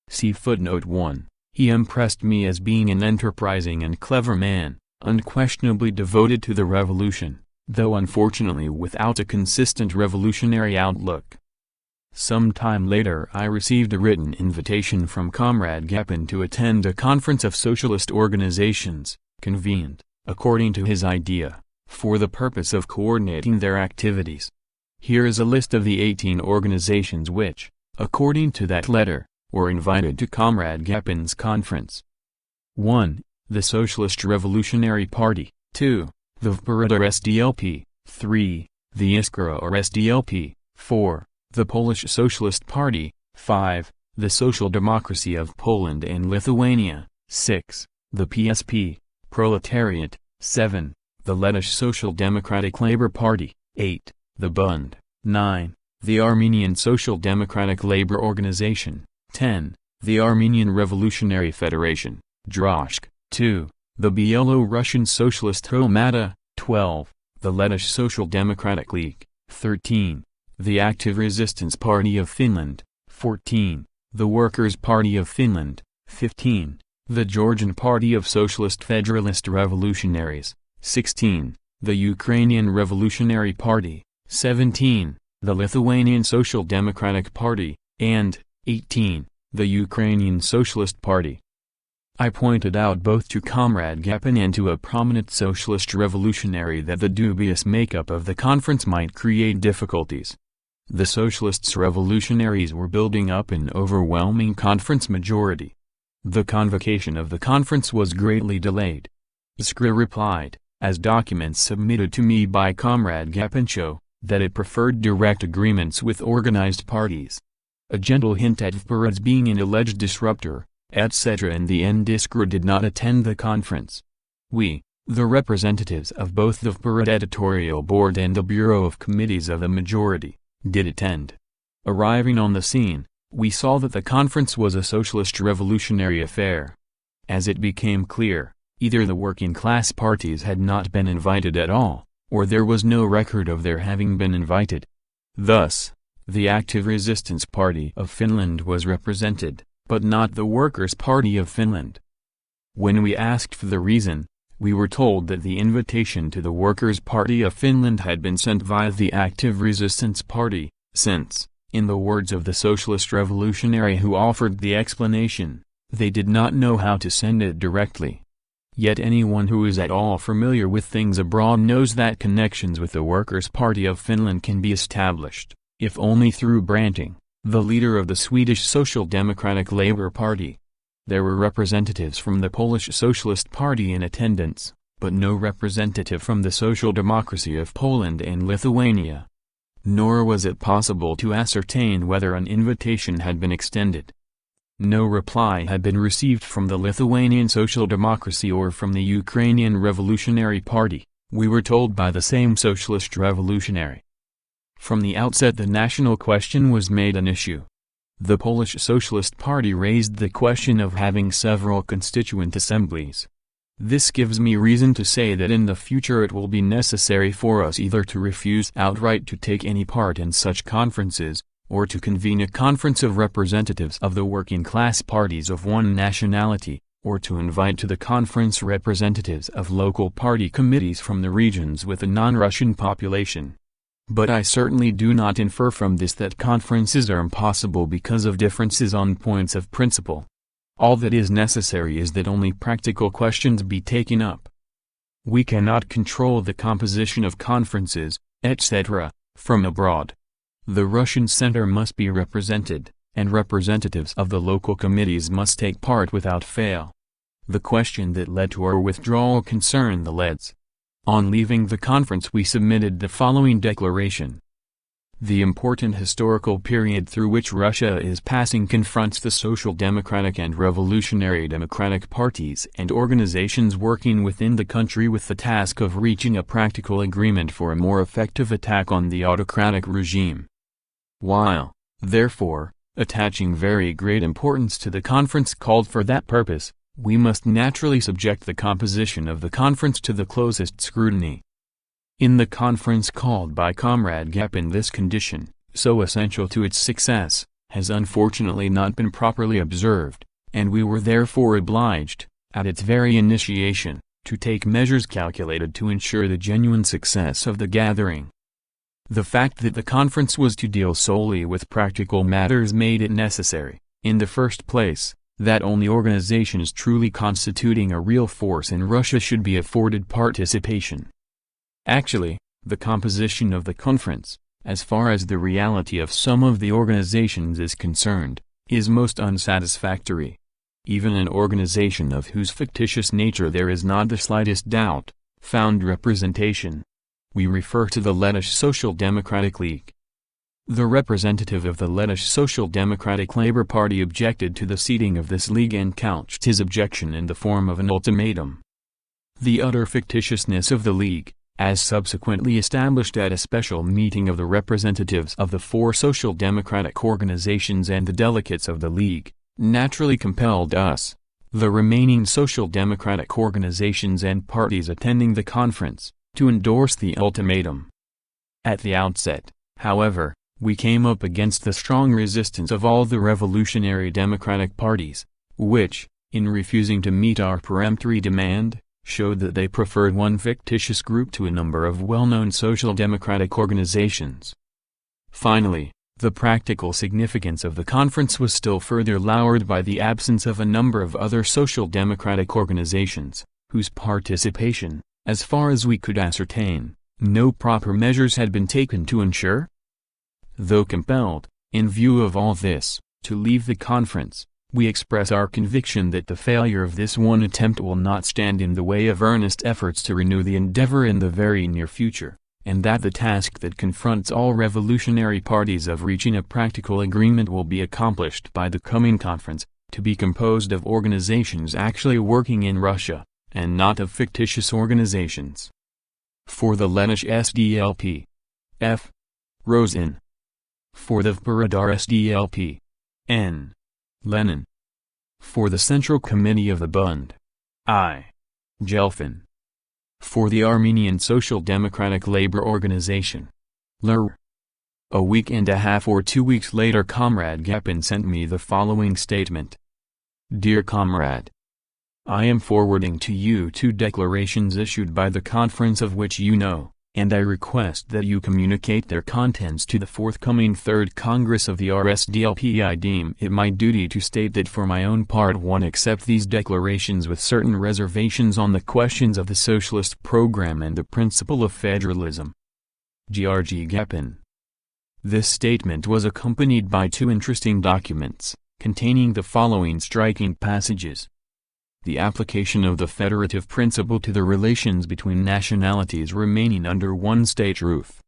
S1: See footnote 1. He impressed me as being an enterprising and clever man, unquestionably devoted to the revolution, though unfortunately without a consistent revolutionary outlook. Some time later I received a written invitation from Comrade Gapin to attend a conference of socialist organizations, convened, according to his idea, for the purpose of coordinating their activities. Here is a list of the 18 organizations which, according to that letter, were invited to Comrade Gapin's conference. 1. The Socialist Revolutionary Party. 2. The Vparad RSDLP. 3. The Iskra RSDLP. 4. The Polish Socialist Party. 5. The Social Democracy of Poland and Lithuania. 6. The PSP, Proletariat. 7. The Lettish Social Democratic Labour Party. 8. The Bund. 9. The Armenian Social Democratic Labour Organization. 10. The Armenian Revolutionary Federation, Droshk. 2. The Byelorussian Socialist Hromada. 12. The Lettish Social Democratic League. 13. The Active Resistance Party of Finland. 14. The Workers' Party of Finland. 15. The Georgian Party of Socialist Federalist Revolutionaries. 16. The Ukrainian Revolutionary Party. 17. The Lithuanian Social Democratic Party, and 18. The Ukrainian Socialist Party. I pointed out both to Comrade Gapin and to a prominent socialist revolutionary that the dubious makeup of the conference might create difficulties. The socialists revolutionaries were building up an overwhelming conference majority. The convocation of the conference was greatly delayed. Iskra replied, as documents submitted to me by Comrade Gapin show, that it preferred direct agreements with organized parties. A gentle hint at Vparad's being an alleged disruptor, etc. In the end Iskra did not attend the conference. We, the representatives of both the Vparad editorial board and the Bureau of Committees of the majority, did attend. Arriving on the scene, we saw that the conference was a socialist revolutionary affair. As it became clear, either the working class parties had not been invited at all, or there was no record of their having been invited. Thus, the Active Resistance Party of Finland was represented, but not the Workers' Party of Finland. When we asked for the reason, we were told that the invitation to the Workers' Party of Finland had been sent via the Active Resistance Party, since, in the words of the socialist revolutionary who offered the explanation, they did not know how to send it directly. Yet anyone who is at all familiar with things abroad knows that connections with the Workers' Party of Finland can be established, if only through Branting, the leader of the Swedish Social Democratic Labour Party. There were representatives from the Polish Socialist Party in attendance, but no representative from the Social Democracy of Poland and Lithuania. Nor was it possible to ascertain whether an invitation had been extended. No reply had been received from the Lithuanian Social Democracy or from the Ukrainian Revolutionary Party, we were told by the same socialist revolutionary. From the outset the national question was made an issue. The Polish Socialist Party raised the question of having several constituent assemblies. This gives me reason to say that in the future it will be necessary for us either to refuse outright to take any part in such conferences, or to convene a conference of representatives of the working class parties of one nationality, or to invite to the conference representatives of local party committees from the regions with a non-Russian population. But I certainly do not infer from this that conferences are impossible because of differences on points of principle. All that is necessary is that only practical questions be taken up. We cannot control the composition of conferences, etc., from abroad. The Russian center must be represented, and representatives of the local committees must take part without fail. The question that led to our withdrawal concerned the leads. On leaving the conference we submitted the following declaration. The important historical period through which Russia is passing confronts the Social Democratic and Revolutionary Democratic parties and organizations working within the country with the task of reaching a practical agreement for a more effective attack on the autocratic regime. While, therefore, attaching very great importance to the conference called for that purpose, we must naturally subject the composition of the conference to the closest scrutiny. In the conference called by Comrade Gepin this condition, so essential to its success, has unfortunately not been properly observed, and we were therefore obliged, at its very initiation, to take measures calculated to ensure the genuine success of the gathering. The fact that the conference was to deal solely with practical matters made it necessary, in the first place, that only organizations truly constituting a real force in Russia should be afforded participation. Actually, the composition of the conference, as far as the reality of some of the organizations is concerned, is most unsatisfactory. Even an organization of whose fictitious nature there is not the slightest doubt, found representation. We refer to the Lettish Social Democratic League. The representative of the Lettish Social Democratic Labour Party objected to the seating of this league and couched his objection in the form of an ultimatum. The utter fictitiousness of the league, as subsequently established at a special meeting of the representatives of the four social democratic organizations and the delegates of the league, naturally compelled us, the remaining social democratic organizations and parties attending the conference, to endorse the ultimatum. At the outset, however, we came up against the strong resistance of all the revolutionary democratic parties, which, in refusing to meet our peremptory demand, showed that they preferred one fictitious group to a number of well-known social democratic organizations. Finally, the practical significance of the conference was still further lowered by the absence of a number of other social democratic organizations, whose participation, as far as we could ascertain, no proper measures had been taken to ensure. Though compelled, in view of all this, to leave the conference, we express our conviction that the failure of this one attempt will not stand in the way of earnest efforts to renew the endeavor in the very near future, and that the task that confronts all revolutionary parties of reaching a practical agreement will be accomplished by the coming conference, to be composed of organizations actually working in Russia, and not of fictitious organizations. For the Lettish R.S.D.L.P. F. Rosen. For the Parad RSDLP. N. Lenin. For the Central Committee of the Bund. I. Jelfin. For the Armenian Social Democratic Labor Organization. LR. A week and a half or 2 weeks later, Comrade Gapin sent me the following statement. Dear Comrade, I am forwarding to you 2 declarations issued by the conference of which you know, and I request that you communicate their contents to the forthcoming Third Congress of the RSDLP. I deem it my duty to state that for my own part 1 accept these declarations with certain reservations on the questions of the socialist program and the principle of federalism. G.R.G. Gapin. This statement was accompanied by 2 interesting documents, containing the following striking passages. The application of the federative principle to the relations between nationalities remaining under one state roof.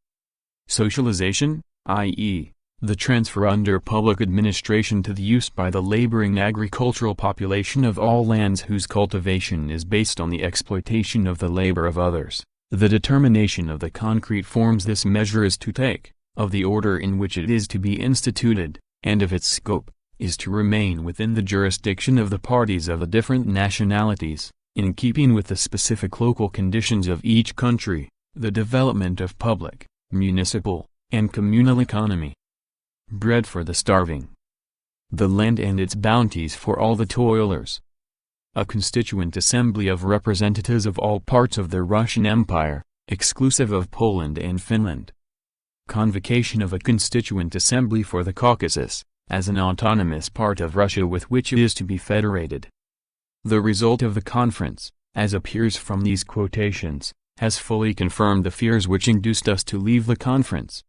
S1: Socialization, i.e., the transfer under public administration to the use by the laboring agricultural population of all lands whose cultivation is based on the exploitation of the labor of others. The determination of the concrete forms this measure is to take, of the order in which it is to be instituted, and of its scope, is to remain within the jurisdiction of the parties of the different nationalities, in keeping with the specific local conditions of each country, the development of public, municipal, and communal economy. Bread for the starving. The land and its bounties for all the toilers. A constituent assembly of representatives of all parts of the Russian Empire, exclusive of Poland and Finland. Convocation of a constituent assembly for the Caucasus, as an autonomous part of Russia with which it is to be federated. The result of the conference, as appears from these quotations, has fully confirmed the fears which induced us to leave the conference.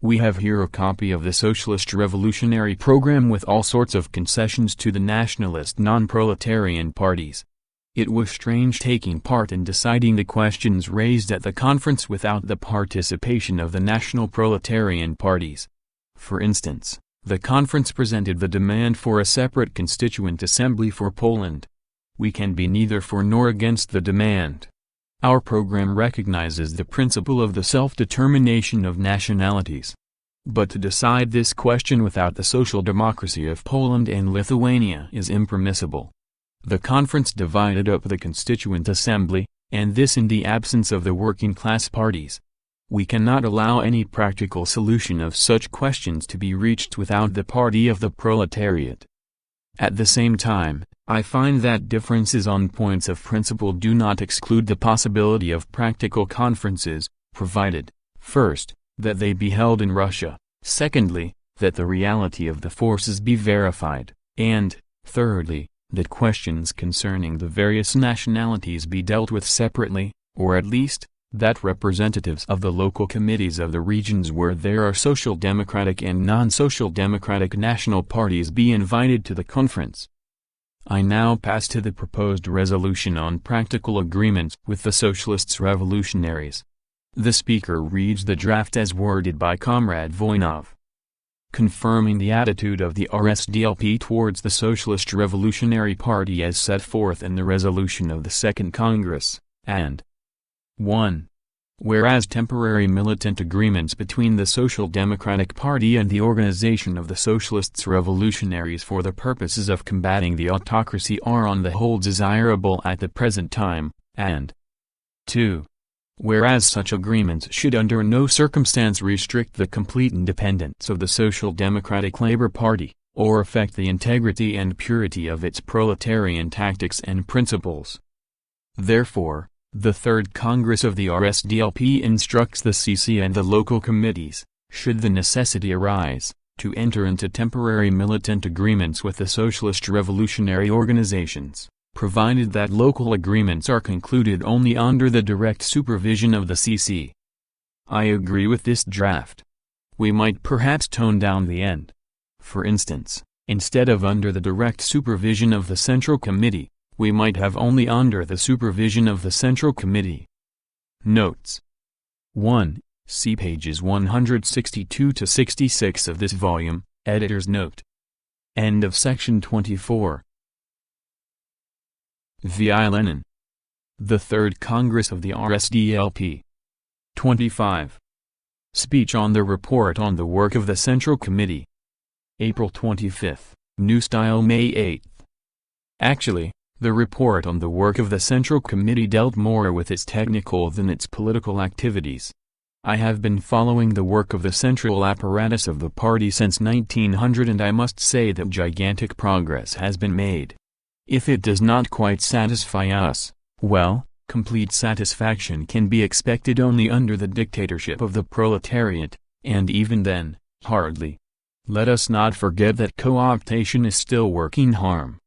S1: We have here a copy of the Socialist Revolutionary Program with all sorts of concessions to the nationalist non-proletarian parties. It was strange taking part in deciding the questions raised at the conference without the participation of the national proletarian parties. For instance, the conference presented the demand for a separate constituent assembly for Poland. We can be neither for nor against the demand. Our program recognizes the principle of the self-determination of nationalities. But to decide this question without the social democracy of Poland and Lithuania is impermissible. The conference divided up the Constituent Assembly, and this in the absence of the working-class parties. We cannot allow any practical solution of such questions to be reached without the party of the proletariat. At the same time, I find that differences on points of principle do not exclude the possibility of practical conferences, provided, first, that they be held in Russia, secondly, that the reality of the forces be verified, and, thirdly, that questions concerning the various nationalities be dealt with separately, or at least, that representatives of the local committees of the regions where there are social democratic and non-social democratic national parties be invited to the conference. I now pass to the proposed resolution on practical agreements with the socialists revolutionaries. The speaker reads the draft as worded by Comrade Voinov. Confirming the attitude of the RSDLP towards the Socialist Revolutionary Party as set forth in the resolution of the Second Congress, and 1. Whereas temporary militant agreements between the Social Democratic Party and the Organization of the Socialists Revolutionaries for the purposes of combating the autocracy are on the whole desirable at the present time, and 2. Whereas such agreements should under no circumstance restrict the complete independence of the Social Democratic Labor Party, or affect the integrity and purity of its proletarian tactics and principles. Therefore, the Third Congress of the RSDLP instructs the CC and the local committees, should the necessity arise, to enter into temporary militant agreements with the socialist revolutionary organizations, provided that local agreements are concluded only under the direct supervision of the CC. I agree with this draft. We might perhaps tone down the end. For instance, instead of under the direct supervision of the Central Committee, we might have only under the supervision of the Central Committee. Notes 1. See pages 162 to 66 of this volume, editor's note. End of section 24. V.I. Lenin. The Third Congress of the RSDLP. 25. Speech on the report on the work of the Central Committee. April 25, New Style May 8. Actually, the report on the work of the Central Committee dealt more with its technical than its political activities. I have been following the work of the central apparatus of the party since 1900 and I must say that gigantic progress has been made. If it does not quite satisfy us, well, complete satisfaction can be expected only under the dictatorship of the proletariat, and even then, hardly. Let us not forget that co-optation is still working harm.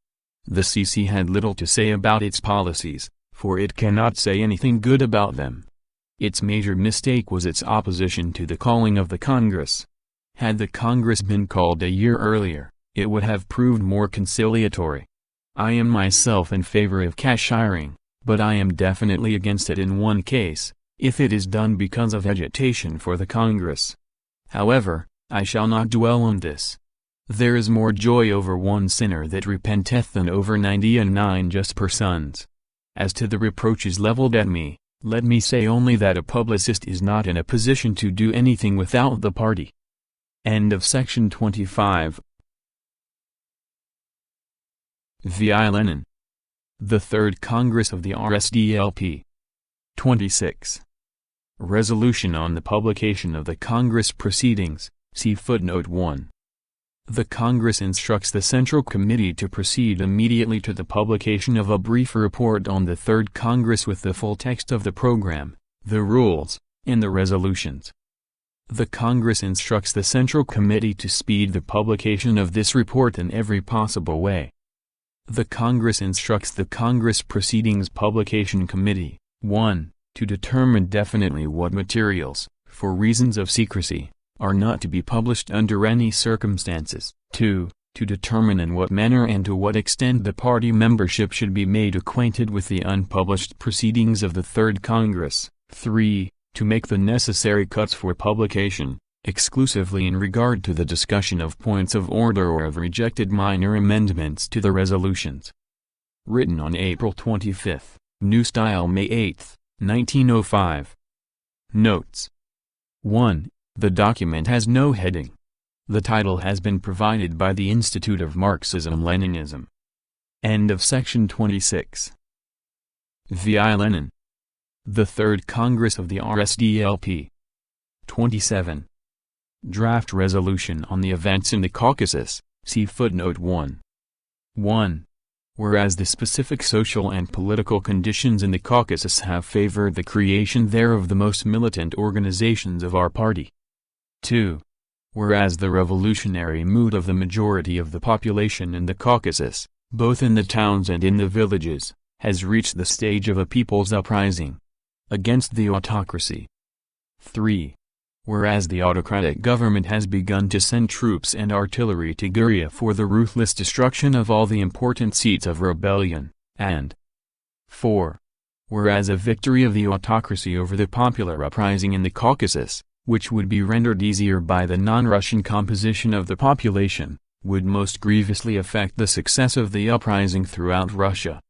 S1: The CC had little to say about its policies, for it cannot say anything good about them. Its major mistake was its opposition to the calling of the Congress. Had the Congress been called a year earlier, it would have proved more conciliatory. I am myself in favor of cashiering, but I am definitely against it in one case, if it is done because of agitation for the Congress. However, I shall not dwell on this. There is more joy over one sinner that repenteth than over 99 just persons. As to the reproaches leveled at me, let me say only that a publicist is not in a position to do anything without the party. End of section 25. V.I. Lenin. The Third Congress of the RSDLP. 26. Resolution on the publication of the Congress Proceedings, see footnote 1. The Congress instructs the Central Committee to proceed immediately to the publication of a brief report on the Third Congress with the full text of the program, the rules, and the resolutions. The Congress instructs the Central Committee to speed the publication of this report in every possible way. The Congress instructs the Congress Proceedings Publication Committee, 1. To determine definitely what materials, for reasons of secrecy, are not to be published under any circumstances. 2. To determine in what manner and to what extent the party membership should be made acquainted with the unpublished proceedings of the Third Congress. 3. To make the necessary cuts for publication, exclusively in regard to the discussion of points of order or of rejected minor amendments to the resolutions. Written on April 25, New Style May 8, 1905. Notes. 1. The document has no heading. The title has been provided by the Institute of Marxism-Leninism. End of section 26. V.I. Lenin. The Third Congress of the RSDLP. 27. Draft Resolution on the Events in the Caucasus, see footnote 1. 1. Whereas the specific social and political conditions in the Caucasus have favored the creation there of the most militant organizations of our party. 2. Whereas the revolutionary mood of the majority of the population in the Caucasus, both in the towns and in the villages, has reached the stage of a people's uprising against the autocracy. 3. Whereas the autocratic government has begun to send troops and artillery to Guria for the ruthless destruction of all the important seats of rebellion, and 4. Whereas a victory of the autocracy over the popular uprising in the Caucasus, which would be rendered easier by the non-Russian composition of the population, would most grievously affect the success of the uprising throughout Russia.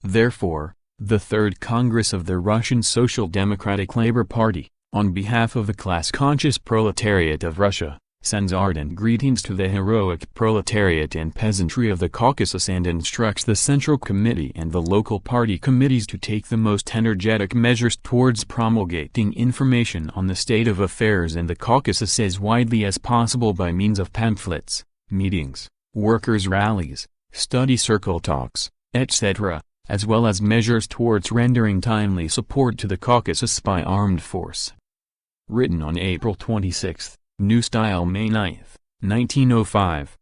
S1: Therefore, the Third Congress of the Russian Social Democratic Labor Party, on behalf of the class-conscious proletariat of Russia, sends ardent greetings to the heroic proletariat and peasantry of the Caucasus and instructs the Central Committee and the local party committees to take the most energetic measures towards promulgating information on the state of affairs in the Caucasus as widely as possible by means of pamphlets, meetings, workers' rallies, study circle talks, etc., as well as measures towards rendering timely support to the Caucasus by armed force. Written on April 26, New Style May 9, 1905.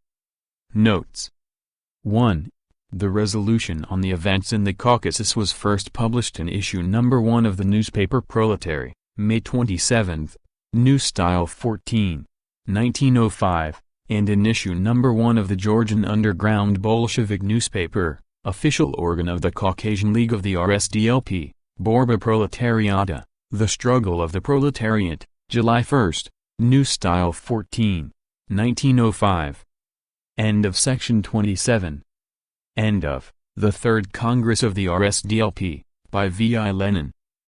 S1: Notes. 1. The resolution on the events in the Caucasus was first published in issue number 1 of the newspaper Proletary, May 27, New Style 14, 1905, and in issue number 1 of the Georgian underground Bolshevik newspaper, official organ of the Caucasian League of the RSDLP, Borba Proletariata, The Struggle of the Proletariat, July 1, New Style 14, 1905. End of section 27. End of The Third Congress of the RSDLP, by V.I. Lenin.